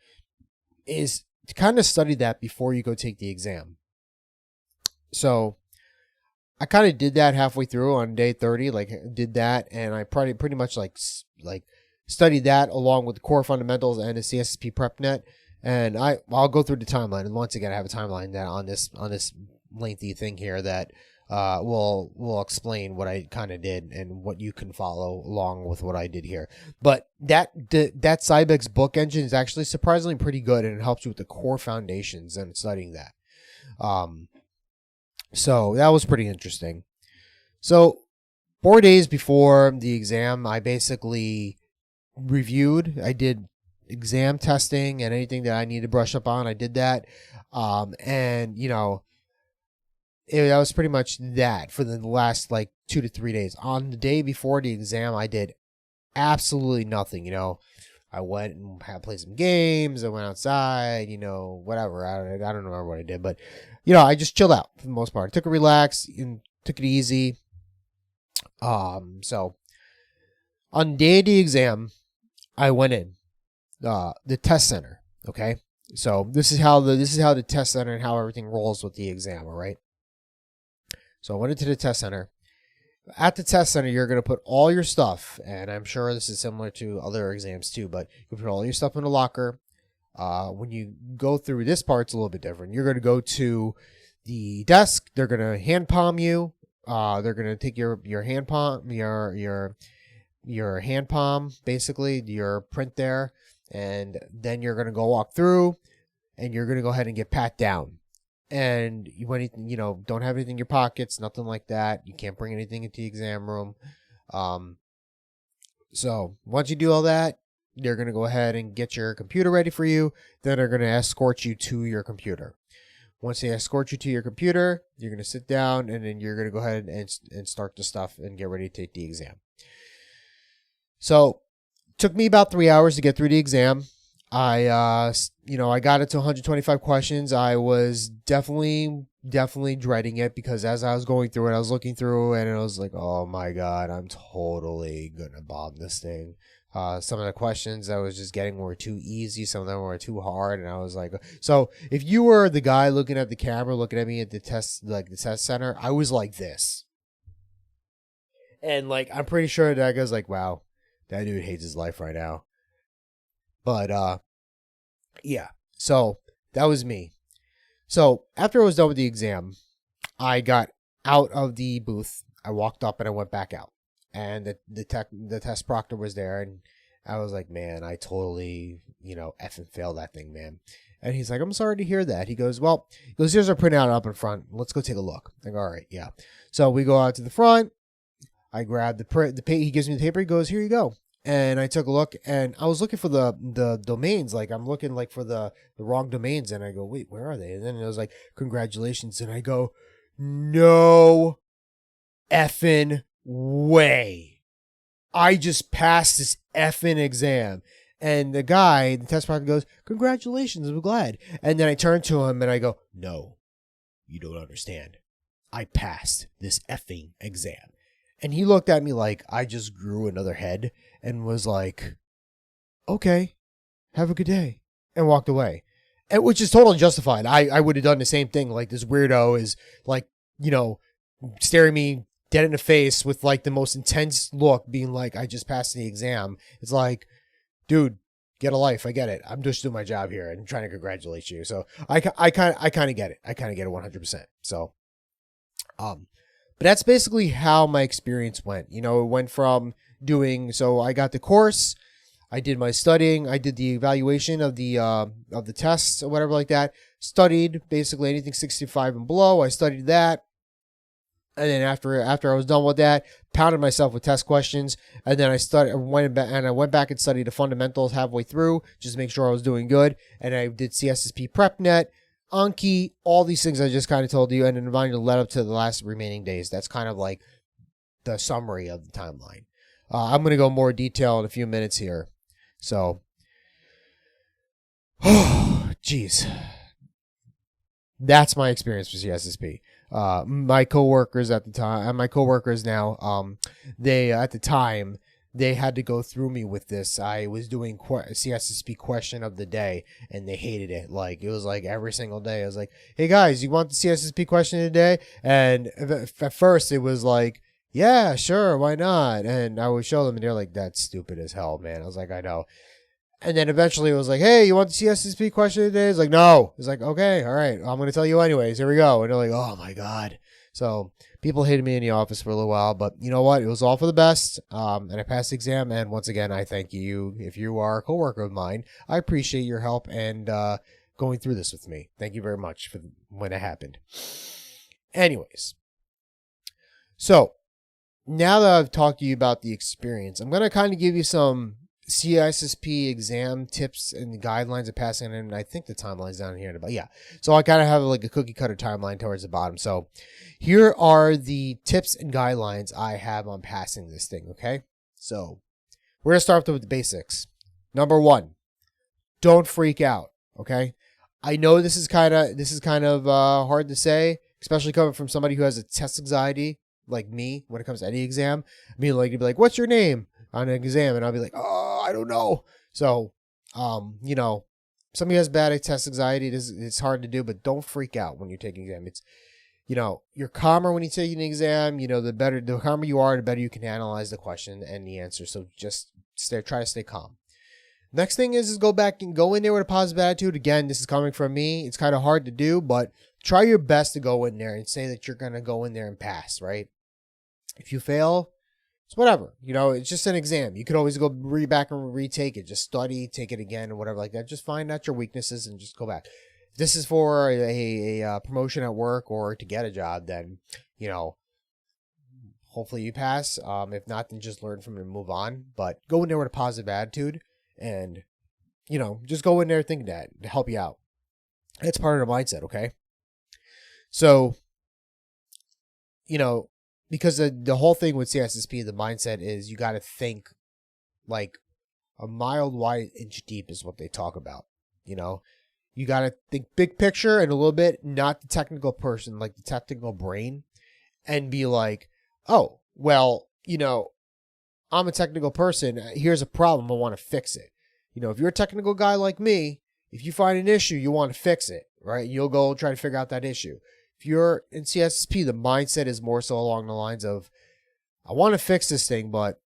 is to kind of study that before you go take the exam. So I kind of did that halfway through on day 30, like did that. And I pretty much like studied that along with the core fundamentals and the CSSP PrepNet. And I'll go through the timeline. And once again, I have a timeline that on this lengthy thing here that will explain what I kind of did and what you can follow along with what I did here. But that Cybex book engine is actually surprisingly pretty good, and it helps you with the core foundations and studying that. So that was pretty interesting. So 4 days before the exam, I basically reviewed. I did exam testing and anything that I needed to brush up on. I did that. And you know, that was pretty much that for the last like 2 to 3 days. On the day before the exam, I did absolutely nothing. You know, I went and played some games. I went outside, you know, whatever. I don't remember what I did, but you know, I just chilled out for the most part. Took a relax and took it easy. So on the day of the exam, I went in the test center. Okay, so this is how the test center and how everything rolls with the exam. All right. So I went into the test center. At the test center, you're going to put all your stuff, and I'm sure this is similar to other exams too, but you put all your stuff in a locker. When you go through this part, it's a little bit different. You're going to go to the desk. They're going to hand palm you. They're going to take your hand palm, your hand palm, basically, your print there, and then you're going to go walk through, and you're going to go ahead and get pat down. And you know, don't have anything in your pockets, nothing like that. You can't bring anything into the exam room. So once you do all that, they're going to go ahead and get your computer ready for you. Then they're going to escort you to your computer. Once they escort you to your computer, you're going to sit down, and then you're going to go ahead and start the stuff and get ready to take the exam. So it took me about 3 hours to get through the exam. I got it to 125 questions. I was definitely dreading it because as I was going through it, I was looking through and I was like, oh my God, I'm totally going to bomb this thing. Some of the questions I was just getting were too easy. Some of them were too hard. And I was like, so if you were the guy looking at the camera, looking at me at the test center, I was like this. And like, I'm pretty sure that guy's like, wow, that dude hates his life right now. But, yeah, so that was me. So after I was done with the exam, I got out of the booth. I walked up and I went back out. and the test proctor was there, and I was like, man, I totally, effing failed that thing, man. And he's like, I'm sorry to hear that. He goes, here's our printout up in front. Let's go take a look. I go, all right, yeah. So we go out to the front. I grab the print, he gives me the paper. He goes, here you go. And I took a look, and I was looking for the domains. Like, I'm looking like for the wrong domains, and I go, wait, where are they? And then it was like, congratulations. And I go, no effing way. I just passed this effing exam. And the test proctor goes, congratulations, I'm glad. And then I turn to him and I go, no, you don't understand. I passed this effing exam. And he looked at me like I just grew another head and was like, okay, have a good day, and walked away. And which is totally justified. I would have done the same thing. Like, this weirdo is like, staring me dead in the face with like the most intense look, being like, I just passed the exam. It's like, dude, get a life. I get it. I'm just doing my job here and trying to congratulate you. So I kind of get it. I kind of get it 100%. So, but that's basically how my experience went. It went from so I got the course, I did my studying, I did the evaluation of the tests or whatever like that, studied basically anything 65 and below. I studied that. And then after I was done with that, pounded myself with test questions. And then I went back and studied the fundamentals halfway through, just to make sure I was doing good. And I did CISSP PrepNet, Anki, all these things I just kind of told you, and then finally led up to the last remaining days. That's kind of like the summary of the timeline. I'm going to go more detail in a few minutes here. So, jeez. That's my experience with CISSP. My coworkers at the time, and my coworkers now, at the time, they had to go through me with this. I was doing CISSP question of the day, and they hated it. Like, it was like every single day. I was like, hey guys, you want the CISSP question of the day? And at first it was like, yeah, sure, why not? And I would show them, and they're like, that's stupid as hell, man. I was like, I know. And then eventually it was like, hey, you want the CISSP question of the day? It's like, no. It's like, okay, all right, I'm going to tell you anyways. Here we go. And they're like, oh my God. So people hated me in the office for a little while, but you know what? It was all for the best. And I passed the exam. And once again, I thank you. If you are a coworker of mine, I appreciate your help and going through this with me. Thank you very much for when it happened. Anyways, so now that I've talked to you about the experience, I'm going to kind of give you some CISSP exam tips and guidelines of passing, and I think the timeline's down here. But yeah, so I kind of have like a cookie cutter timeline towards the bottom. So here are the tips and guidelines I have on passing this thing. Okay, so we're gonna start with the basics. Number 1, don't freak out. Okay, I know this is kind of hard to say, especially coming from somebody who has a test anxiety like me when it comes to any exam. I mean, like, you'd be like, what's your name on an exam? And I'll be like, oh, I don't know. So, somebody has bad test anxiety. It's hard to do, but don't freak out when you're taking an exam. It's, you're calmer when you take an exam. The calmer you are, the better you can analyze the question and the answer. So just try to stay calm. Next thing is go back and go in there with a positive attitude. Again, this is coming from me. It's kind of hard to do, but try your best to go in there and say that you're going to go in there and pass, right? If you fail, it's whatever. It's just an exam. You could always go back and retake it. Just study, take it again, or whatever like that. Just find out your weaknesses and just go back. If this is for a promotion at work or to get a job, then, hopefully you pass. If not, then just learn from it and move on. But go in there with a positive attitude and, just go in there thinking that to help you out. It's part of the mindset, okay? So, because the whole thing with CISSP, the mindset is you got to think like a mile wide, inch deep is what they talk about. You got to think big picture and a little bit, not the technical person, like the technical brain, and be like, oh, well, I'm a technical person. Here's a problem. I want to fix it. If you're a technical guy like me, if you find an issue, you want to fix it, right? You'll go try to figure out that issue. If you're in CISSP, the mindset is more so along the lines of, I want to fix this thing, but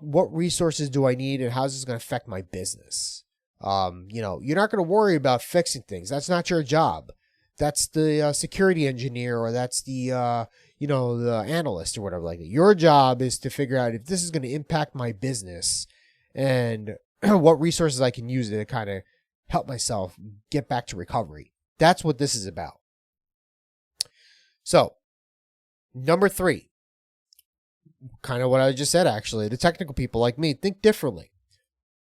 what resources do I need and how's this going to affect my business? You're not going to worry about fixing things. That's not your job. That's the security engineer, or that's the, the analyst or whatever like that. Your job is to figure out if this is going to impact my business and what resources I can use to kind of help myself get back to recovery. That's what this is about. So, number 3, kind of what I just said, actually, the technical people like me think differently.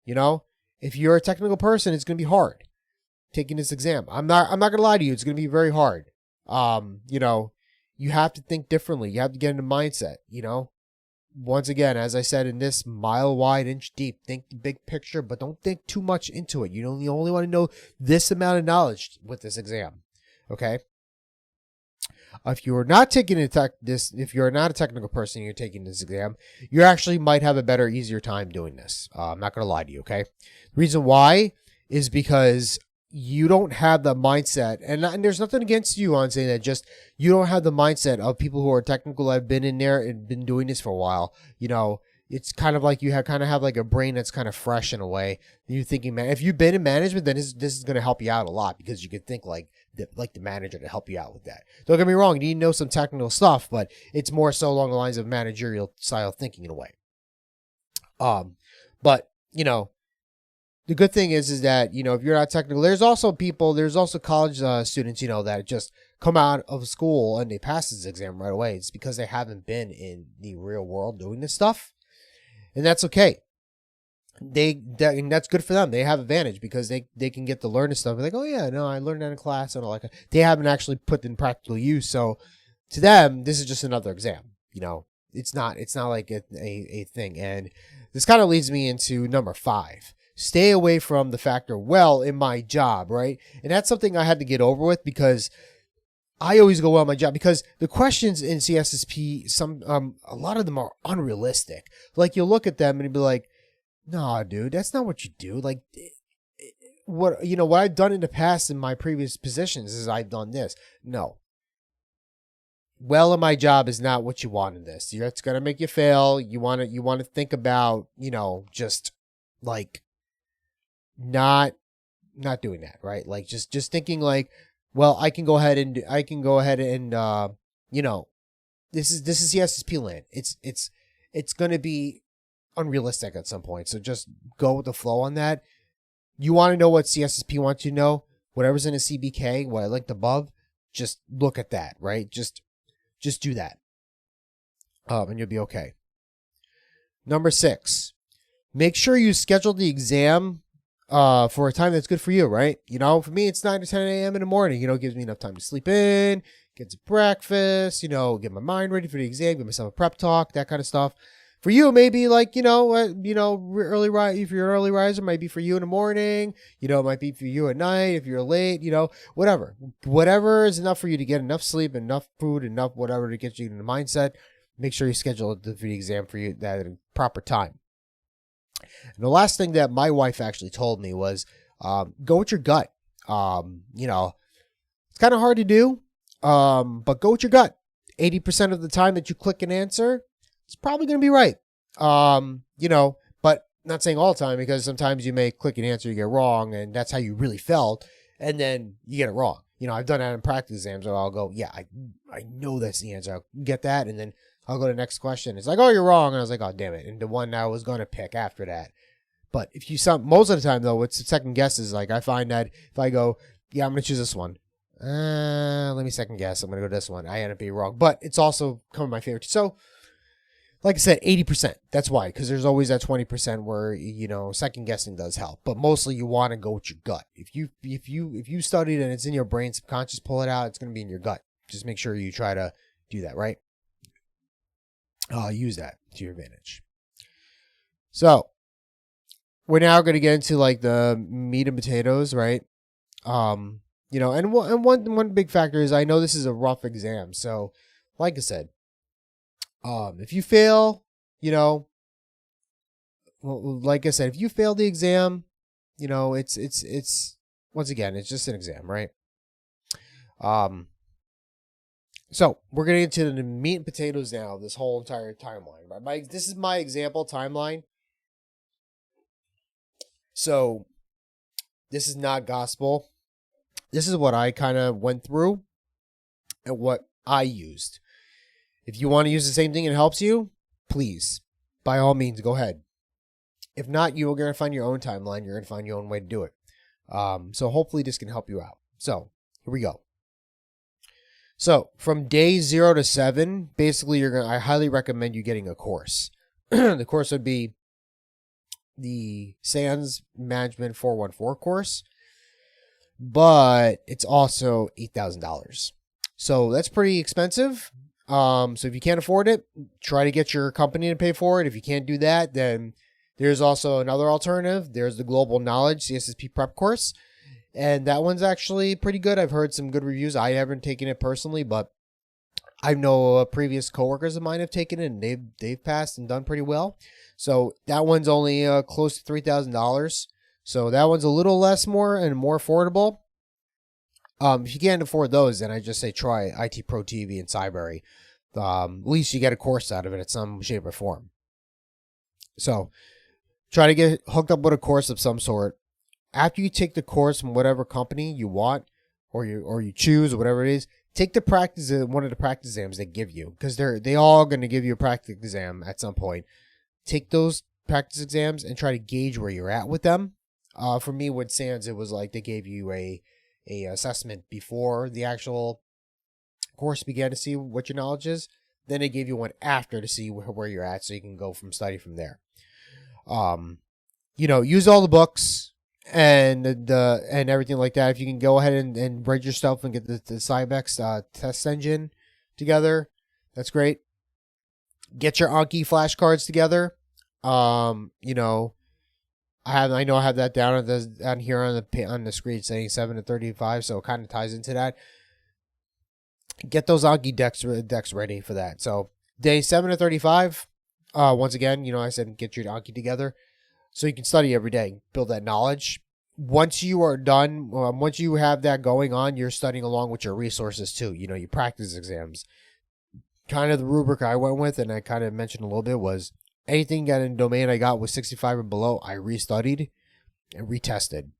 If you're a technical person, it's going to be hard taking this exam. I'm not going to lie to you. It's going to be very hard. You have to think differently. You have to get into mindset, Once again, as I said, in this mile wide, inch deep, think the big picture, but don't think too much into it. You only want to know this amount of knowledge with this exam. Okay? If you're not taking if you're not a technical person, and you're taking this exam, you actually might have a better, easier time doing this. I'm not going to lie to you, okay? The reason why is because you don't have the mindset, and there's nothing against you on saying that, just you don't have the mindset of people who are technical, have been in there and been doing this for a while. It's kind of like you have like a brain that's kind of fresh in a way. You're thinking, man, if you've been in management, then this is going to help you out a lot, because you could think like the manager to help you out with that. Don't get me wrong, you need to know some technical stuff, but it's more so along the lines of managerial style thinking in a way. But the good thing is that, if you're not technical, there's also college students, that just come out of school and they pass this exam right away. It's because they haven't been in the real world doing this stuff. And that's okay. And that's good for them. They have advantage because they can get to learn this stuff. Like, oh yeah, no, I learned that in class and all that. They haven't actually put in practical use. So to them, this is just another exam. It's not like a thing. And this kind of leads me into number 5. Stay away from the factor, well, in my job, right? And that's something I had to get over with, because I always go well in my job, because the questions in CISSP, a lot of them are unrealistic. Like, you'll look at them and you'll be like, no, dude, that's not what you do. Like, what I've done in the past in my previous positions is I've done this. No. Well in my job is not what you want in this. It's going to make you fail. You want to think about, just like not doing that, right? Like just thinking like, well, I can go ahead and this is CISSP land. It's going to be unrealistic at some point. So just go with the flow on that. You want to know what CISSP wants you to know, whatever's in a CBK, what I linked above, just look at that, right? Just do that. And you'll be okay. Number 6, make sure you schedule the exam for a time that's good for you, right? For me, it's 9 to 10 a.m. in the morning. It gives me enough time to sleep in, get some breakfast, get my mind ready for the exam, give myself a prep talk, that kind of stuff. For you, maybe like, early rise. If you're an early riser, might be for you in the morning. It might be for you at night. If you're late, whatever is enough for you to get enough sleep, enough food, enough whatever to get you in the mindset. Make sure you schedule the exam for you at a proper time. And the last thing that my wife actually told me was, go with your gut. It's kind of hard to do, but go with your gut. 80% of the time that you click an answer, it's probably going to be right. But not saying all the time, because sometimes you may click an answer, you get wrong, and that's how you really felt, and then you get it wrong. I've done that in practice exams where I'll go, yeah, I know that's the answer. I'll get that, and then I'll go to the next question. It's like, oh, you're wrong. And I was like, oh, damn it. And the one I was going to pick after that. But most of the time, though, it's second guesses. Like, I find that if I go, yeah, I'm going to choose this one. Let me second guess. I'm going to go to this one. I end up being wrong. But it's also come my favorite. So, like I said, 80%. That's why. Because there's always that 20% where, second guessing does help. But mostly you want to go with your gut. If you studied and it's in your brain, subconscious, pull it out, it's going to be in your gut. Just make sure you try to do that, right? Use that to your advantage. So, we're now going to get into like the meat and potatoes, right? And one big factor is, I know this is a rough exam. So, like I said, if you fail, like I said, if you fail the exam, it's once again, it's just an exam, right? So we're going to get into the meat and potatoes now, this whole entire timeline. This is my example timeline. So this is not gospel. This is what I kind of went through and what I used. If you want to use the same thing and it helps you, please, by all means, go ahead. If not, you're going to find your own timeline. You're going to find your own way to do it. So hopefully this can help you out. So here we go. So from day 0 to 7, basically I highly recommend you getting a course. The course would be the SANS Management 414 course, but it's also $8,000. So that's pretty expensive. So if you can't afford it, try to get your company to pay for it. If you can't do that, then there's also another alternative. There's the Global Knowledge CISSP prep course. And that one's actually pretty good. I've heard some good reviews. I haven't taken it personally, but I know previous coworkers of mine have taken it, and they've passed and done pretty well. So that one's only close to $3,000. So that one's a little less more affordable. If you can't afford those, then I just say try IT Pro TV and Cybery. At least you get a course out of it in some shape or form. So try to get hooked up with a course of some sort. After you take the course from whatever company you want, or you choose, or whatever it is, take one of the practice exams they give you, because they all going to give you a practice exam at some point. Take those practice exams and try to gauge where you're at with them. For me with SANS, it was like they gave you a assessment before the actual course began to see what your knowledge is. Then they gave you one after to see where you're at, so you can go study from there. Use all the books and everything like that. If you can go ahead and write yourself and get the Cybex test engine together, that's great. Get your Anki flashcards together. I have that down here on the screen saying 7 to 35, so it kind of ties into that. Get those Anki decks ready for that. So day 7 to 35. Once again, I said get your Anki together so you can study every day, build that knowledge. Once you are done, once you have that going on, you're studying along with your resources too. Your practice exams. Kind of the rubric I went with, and I kind of mentioned a little bit, was anything that in domain I got was 65 or below, I restudied and retested.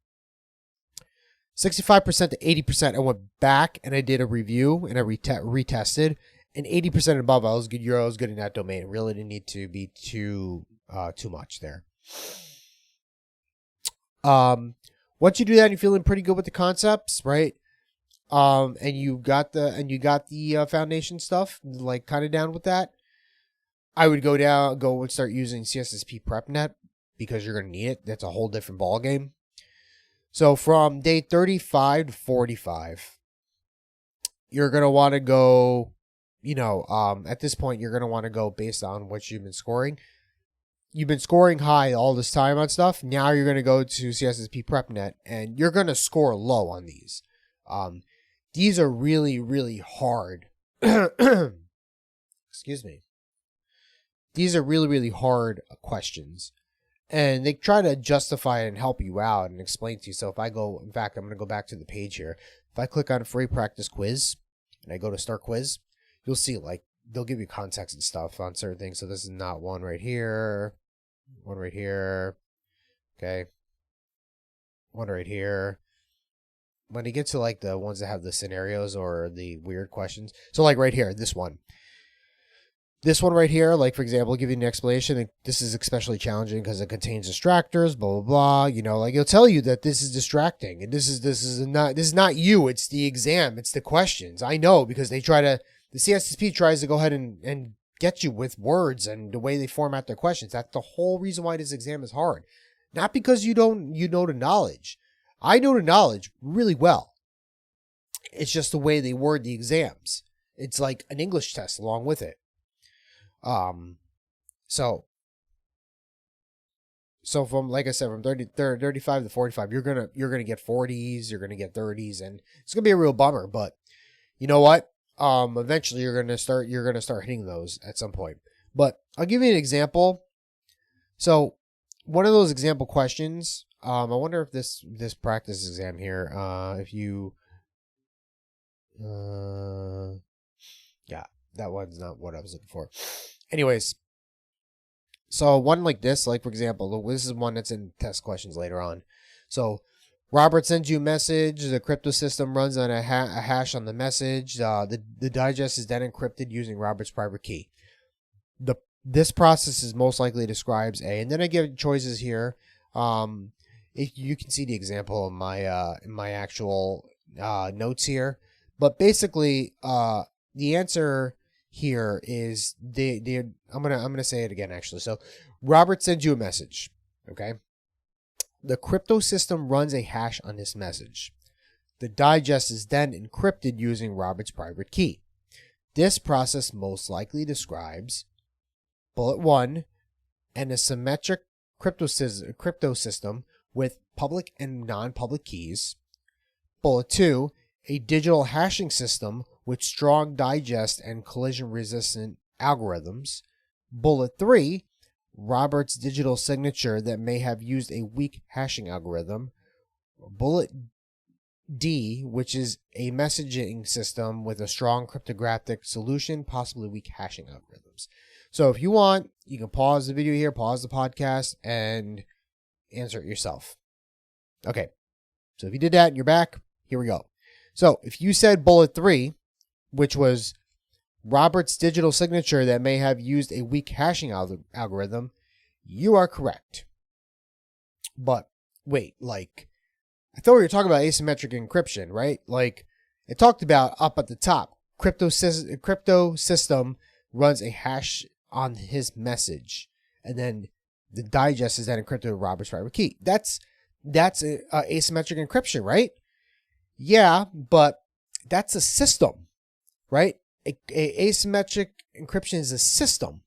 65% to 80%, I went back and I did a review and I retested. And 80% above, I was good in that domain. It really didn't need to be too much there. Once you do that and you're feeling pretty good with the concepts, right? And you got the foundation stuff, like kind of down with that, I would go and start using CISSP PrepNet, because you're going to need it. That's a whole different ball game. So from day 35 to 45, you're going to want to go, at this point, you're going to want to go based on what you've been scoring. You've been scoring high all this time on stuff. Now you're going to go to CISSP PrepNet, and you're going to score low on these. These are really, really hard. Excuse me. These are really, really hard questions. And they try to justify it and help you out and explain to you. So I'm going to go back to the page here. If I click on free practice quiz and I go to start quiz, you'll see they'll give you context and stuff on certain things. So this is not one right here. One right here. Okay. One right here. When you get to the ones that have the scenarios or the weird questions. So right here, this one. This one right here, for example, I'll give you an explanation. This is especially challenging because it contains distractors, blah, blah, blah. It'll tell you that this is distracting. And this is not you. It's the exam. It's the questions. I know, because the CISSP tries to go ahead and get you with words and the way they format their questions. That's the whole reason why this exam is hard. Not because you know the knowledge. I know the knowledge really well. It's just the way they word the exams. It's like an English test along with it. So from, like I said, from 35 to 45, you're gonna get 40s, you're gonna get 30s, and it's gonna be a real bummer. But you know what? Eventually you're gonna start hitting those at some point. But I'll give you an example. So one of those example questions. I wonder if this practice exam here, if you, yeah, that one's not what I was looking for. Anyways, so one like this, for example, this is one that's in test questions later on. So Robert sends you a message. The crypto system runs on a hash on the message. The digest is then encrypted using Robert's private key. This process is most likely describes A. And then I give choices here. If you can see the example in my actual notes here. But basically, the answer here is I'm gonna say it again actually. So Robert sends you a message. Okay. The crypto system runs a hash on this message. The digest is then encrypted using Robert's private key. This process most likely describes bullet 1, an asymmetric crypto system with public and non-public keys. Bullet 2, a digital hashing system with strong digest and collision-resistant algorithms. Bullet 3, Robert's digital signature that may have used a weak hashing algorithm. Bullet D, which is a messaging system with a strong cryptographic solution, possibly weak hashing algorithms. So if you want, you can pause the video here, pause the podcast, and answer it yourself. Okay, so if you did that and you're back, here we go. So if you said bullet 3, which was Robert's digital signature that may have used a weak hashing algorithm, you are correct. But wait, like, I thought we were talking about asymmetric encryption, right? Like, it talked about up at the top, crypto system runs a hash on his message, and then the digest is then encrypted with Robert's private key. That's asymmetric encryption, right? Yeah, but that's a system, right? Asymmetric encryption is a system.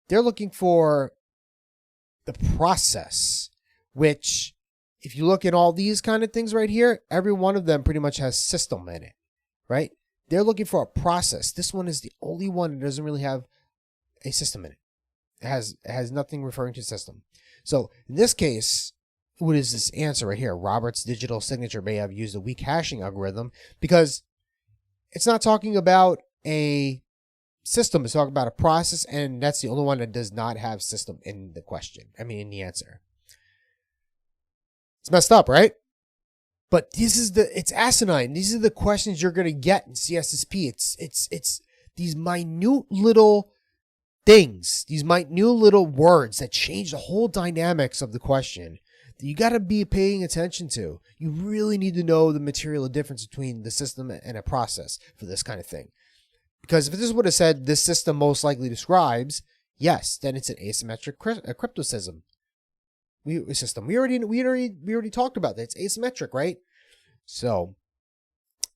They're looking for the process, which, if you look at all these kind of things right here, every one of them pretty much has system in it, right? They're looking for a process. This one is the only one that doesn't really have a system in it. It has nothing referring to system. So in this case, what is this answer right here? Robert's digital signature may have used a weak hashing algorithm, because it's not talking about a system. It's talking about a process, and that's the only one that does not have system in the question. I mean, in the answer. It's messed up, right? But it's asinine. These are the questions you're going to get in CISSP. It's these minute little things, these minute little words that change the whole dynamics of the question that you got to be paying attention to. You really need to know the material difference between the system and a process for this kind of thing. Because if this would have said this system most likely describes, yes, then it's an asymmetric crypto system. We already talked about that. It's asymmetric, right? So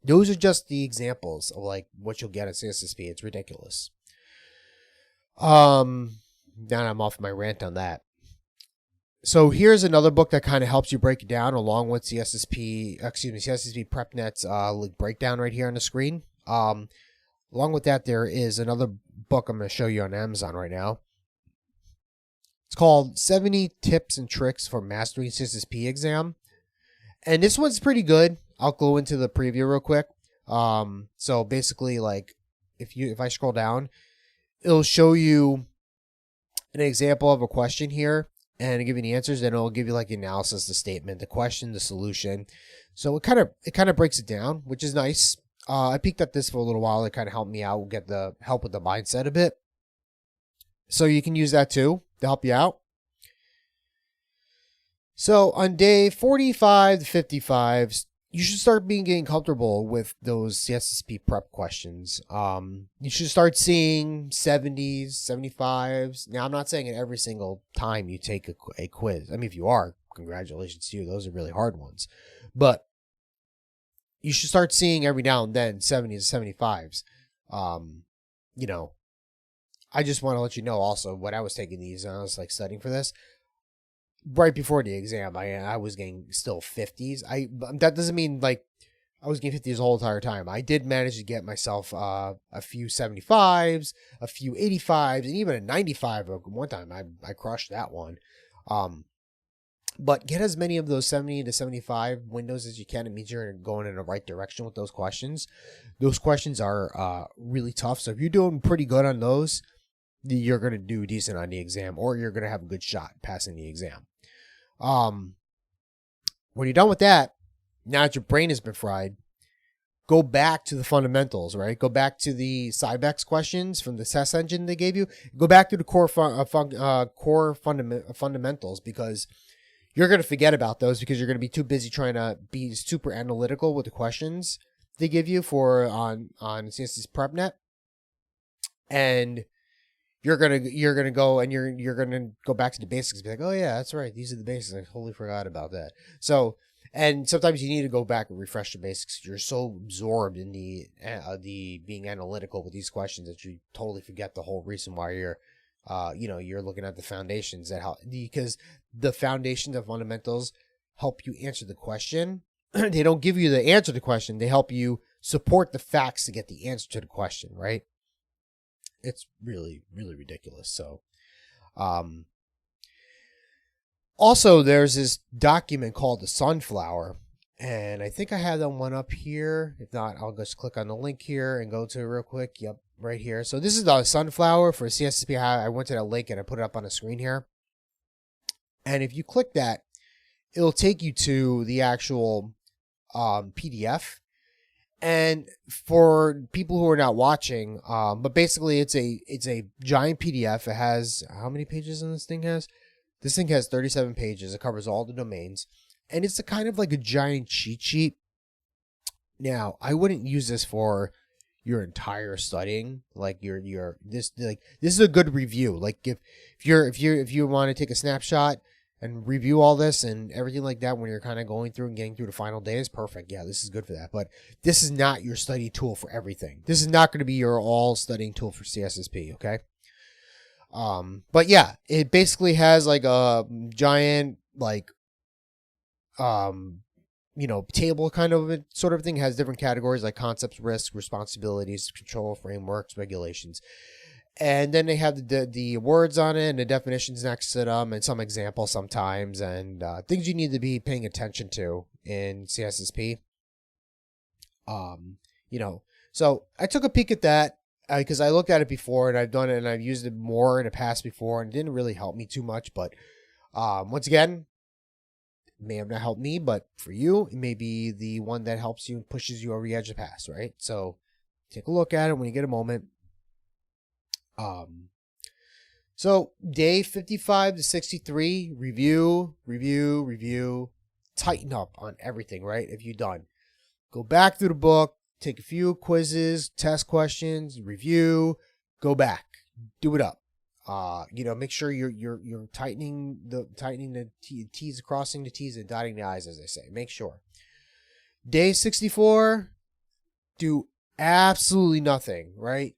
those are just the examples of like what you'll get at CISSP. It's ridiculous. Now I'm off my rant on that. So here's another book that kind of helps you break it down along with CISSP PrepNet's breakdown right here on the screen. Along with that, there is another book I'm going to show you on Amazon right now. It's called 70 Tips and Tricks for Mastering CISSP Exam. And this one's pretty good. I'll go into the preview real quick. So basically, like, if I scroll down, it'll show you an example of a question here, and it'll give you the answers, and it'll give you like the analysis, the statement, the question, the solution. So it kind of breaks it down, which is nice. I peeked at this for a little while. It kind of helped me out, get the help with the mindset a bit. So you can use that too to help you out. So on day 45 to 55, you should start getting comfortable with those CISSP prep questions. You should start seeing 70s, 75s. Now, I'm not saying it every single time you take a quiz. I mean, if you are, congratulations to you. Those are really hard ones. But you should start seeing every now and then 70s, 75s. You know, I just want to let you know also, when I was taking these and I was like studying for this, right before the exam, I was getting still 50s. That doesn't mean like I was getting 50s the whole entire time. I did manage to get myself a few 75s, a few 85s, and even a 95 one time. I crushed that one. But get as many of those 70 to 75 windows as you can. It means you're going in the right direction with those questions. Those questions are really tough. So if you're doing pretty good on those, you're going to do decent on the exam, or you're going to have a good shot passing the exam. When you're done with that, now that your brain has been fried, go back to the fundamentals, right? Go back to the Cybex questions from the CESS engine they gave you. Go back to the core fundamentals, because you're going to forget about those because you're going to be too busy trying to be super analytical with the questions they give you for on CSS PrepNet. And you're gonna go and you're gonna go back to the basics and be like, oh yeah, that's right, these are the basics. I totally forgot about that. So, and sometimes you need to go back and refresh the basics. You're so absorbed in the being analytical with these questions that you totally forget the whole reason why you're you're looking at the foundations because the foundations of fundamentals help you answer the question. They don't give you the answer to the question. They help you support the facts to get the answer to the question, right? It's really, really ridiculous. So, also there's this document called the Sunflower, and I think I have that one up here. If not, I'll just click on the link here and go to it real quick. Yep, right here. So this is the Sunflower for CISSP. I went to that link and I put it up on the screen here. And if you click that, it'll take you to the actual PDF. And for people who are not watching, but basically it's a giant PDF. It has, how many pages in this thing has? This thing has 37 pages. It covers all the domains, and it's a kind of like a giant cheat sheet. Now, I wouldn't use this for your entire studying. Like this is a good review. Like if you want to take a snapshot and review all this and everything like that when you're kind of going through and getting through the final days, perfect. Yeah, this is good for that. But this is not your study tool for everything. This is not going to be your all studying tool for CISSP, okay? But yeah, it basically has like a giant table kind of sort of thing. It has different categories like concepts, risks, responsibilities, control, frameworks, regulations. And then they have the words on it and the definitions next to them and some examples sometimes and things you need to be paying attention to in CISSP. So I took a peek at that because I looked at it before and I've done it and I've used it more in the past before and it didn't really help me too much. But once again, it may have not helped me, but for you, it may be the one that helps you and pushes you over the edge of the pass, right? So take a look at it when you get a moment. So day 55 to 63, review, tighten up on everything, right? If you're done, go back through the book, take a few quizzes, test questions, review, go back, do it up. Make sure you're tightening the T's, crossing the T's and dotting the I's, as they say. Make sure. Day 64, do absolutely nothing, right?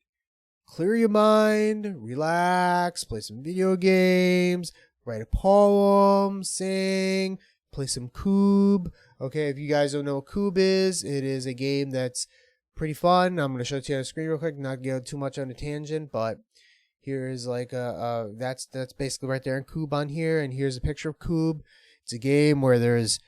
Clear your mind, relax, play some video games, write a poem, sing, play some Cube. Okay, if you guys don't know what Cube is, it is a game that's pretty fun. I'm going to show it to you on the screen real quick, not get too much on a tangent, but here is like that's basically right there in Cube on here, and here's a picture of Cube. It's a game where there's,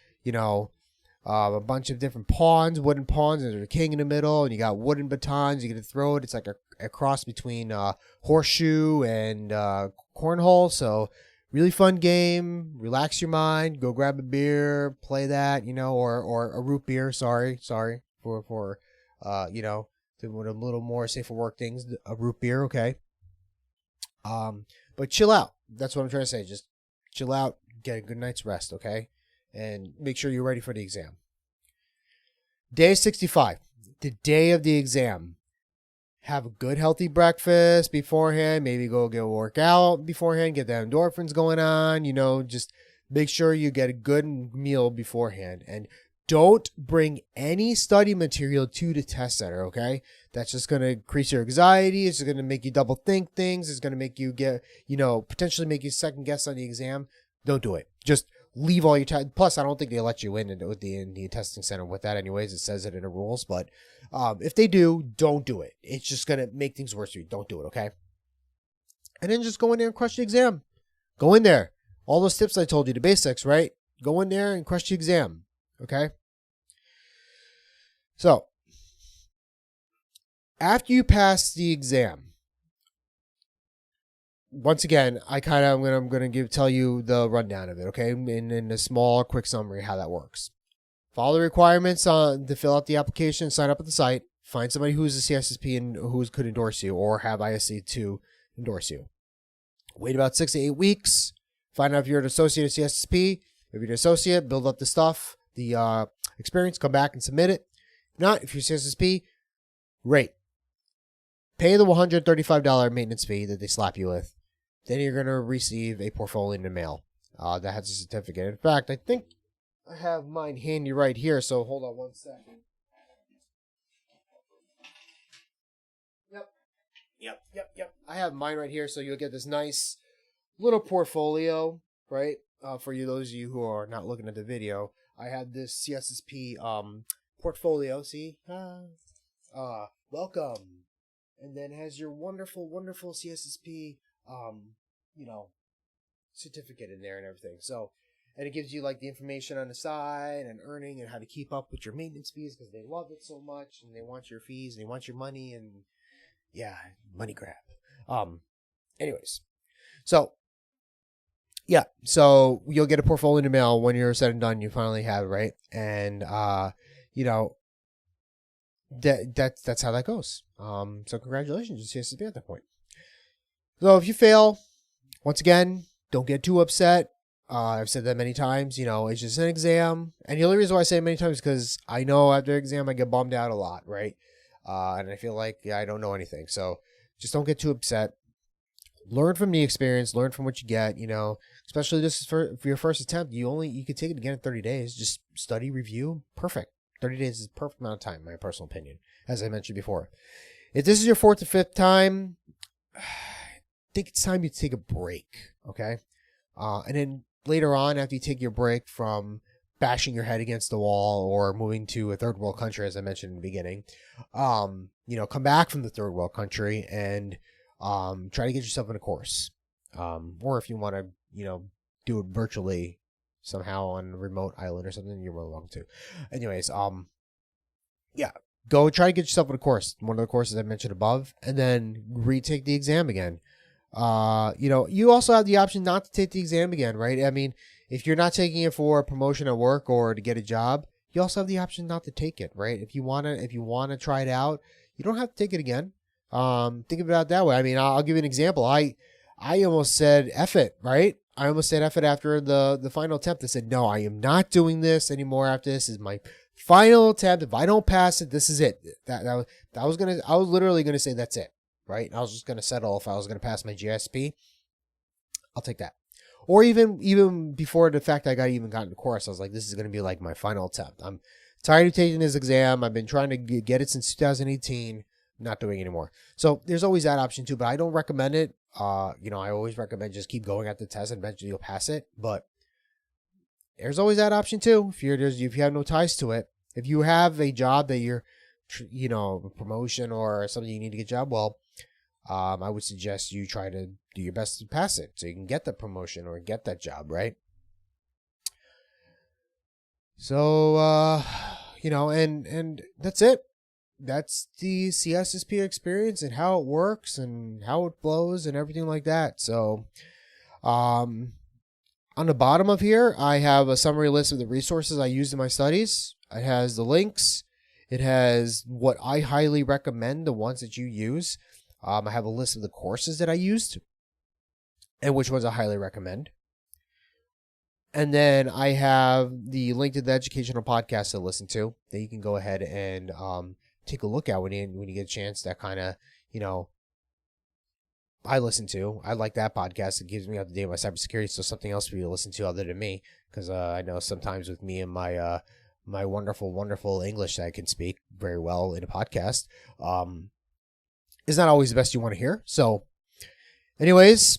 a bunch of different pawns, wooden pawns, and there's a king in the middle, and you got wooden batons. You get to throw it. It's like a cross between horseshoe and cornhole. So really fun game. Relax your mind. Go grab a beer, play that, or a root beer. Sorry for a little more safe for work things. A root beer, okay. But chill out. That's what I'm trying to say. Just chill out, get a good night's rest, okay? And make sure you're ready for the exam. Day 65, the day of the exam. Have a good, healthy breakfast beforehand. Maybe go get a workout beforehand. Get the endorphins going on. Just make sure you get a good meal beforehand. And don't bring any study material to the test center, okay? That's just going to increase your anxiety. It's just going to make you double think things. It's going to make you potentially make you second guess on the exam. Don't do it. Just leave all your time. Plus, I don't think they let you in the testing center with that anyways. It says it in the rules. But if they do, don't do it. It's just going to make things worse for you. Don't do it, okay? And then just go in there and crush the exam. Go in there. All those tips I told you, the basics, right? Go in there and crush the exam, okay? So, after you pass the exam, once again, I'm gonna tell you the rundown of it, okay? In a small, quick summary how that works. Follow the requirements to fill out the application, sign up at the site, find somebody who's a CISSP and who could endorse you or have ISC to endorse you. Wait about 6 to 8 weeks. Find out if you're an associate at CISSP. If you're an associate, build up the stuff, the experience, come back and submit it. If not, if you're CISSP, great. Pay the $135 maintenance fee that they slap you with. Then you're going to receive a portfolio in the mail that has a certificate. In fact, I think I have mine handy right here, so hold on one second. Yep. I have mine right here, so you'll get this nice little portfolio, right? For those of you who are not looking at the video, I have this CISSP portfolio. See, welcome, and then has your wonderful CISSP certificate in there and everything. So, and it gives you like the information on the side and earning and how to keep up with your maintenance fees because they love it so much and they want your fees and they want your money and yeah, money grab. Anyways, so yeah, so you'll get a portfolio in the mail when you're said and done. You finally have it, right? And that's how that goes. So congratulations, you CISSP at that point. So if you fail, once again, don't get too upset. I've said that many times. It's just an exam, and the only reason why I say it many times is because I know after exam I get bummed out a lot, right? And I feel like I don't know anything. So just don't get too upset. Learn from the experience. Learn from what you get. Especially this is for your first attempt. You could take it again in 30 days. Just study, review. Perfect. 30 days is the perfect amount of time, in my personal opinion, as I mentioned before. If this is your 4th or 5th time, I think it's time you take a break. Okay, and then later on, after you take your break from bashing your head against the wall or moving to a third world country, as I mentioned in the beginning, come back from the third world country and try to get yourself in a course. Or if you want to, do it virtually somehow on a remote island or something, you're more than welcome to. Anyways, go try to get yourself in a course, one of the courses I mentioned above, and then retake the exam again. You also have the option not to take the exam again, right? I mean, if you're not taking it for a promotion at work or to get a job, you also have the option not to take it, right? If you wanna try it out, you don't have to take it again. Think about it that way. I mean, I'll give you an example. I almost said F it, right? I almost said F it after the final attempt. I said, no, I am not doing this anymore after this. This is my final attempt. If I don't pass it, this is it. I was literally gonna say that's it, right? I was just gonna settle if I was gonna pass my GSP. I'll take that. Or even before the fact I even got into course, I was like, this is gonna be like my final attempt. I'm tired of taking this exam. I've been trying to get it since 2018. Not doing it anymore. So there's always that option too, but I don't recommend it. I always recommend just keep going at the test and eventually you'll pass it. But there's always that option too. If you have no ties to it, if you have a job that you're, a promotion or something you need to get a job, well, I would suggest you try to do your best to pass it so you can get the promotion or get that job, right? So, and that's it. That's the CISSP experience and how it works and how it flows and everything like that. So, on the bottom of here, I have a summary list of the resources I used in my studies. It has the links. It has what I highly recommend, the ones that you use. I have a list of the courses that I used and which ones I highly recommend. And then I have the link to the educational podcast to listen to that you can go ahead and take a look at when you get a chance. That kind of, I listen to. I like that podcast. It gives me up to date with my cybersecurity, so something else for you to listen to other than me, because I know sometimes with me and my my wonderful English that I can speak very well in a podcast, is not always the best you want to hear. So, anyways,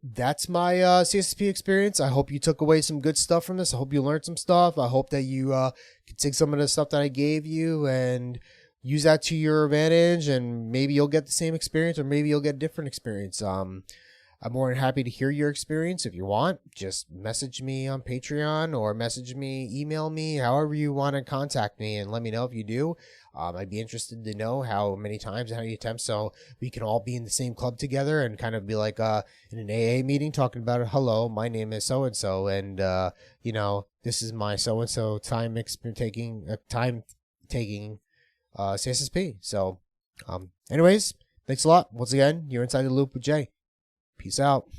that's my CISSP experience. I hope you took away some good stuff from this. I hope you learned some stuff. I hope that you can take some of the stuff that I gave you and use that to your advantage, and maybe you'll get the same experience or maybe you'll get a different experience. I'm more than happy to hear your experience. If you want, just message me on Patreon or email me, however you want to contact me, and let me know if you do. I'd be interested to know how many times and how many attempts, so we can all be in the same club together and kind of be like in an AA meeting talking about it. Hello, my name is so and so, and this is my so and so time taking CISSP. So, anyways, thanks a lot. Once again, you're Inside the Loop with Jay. Peace out.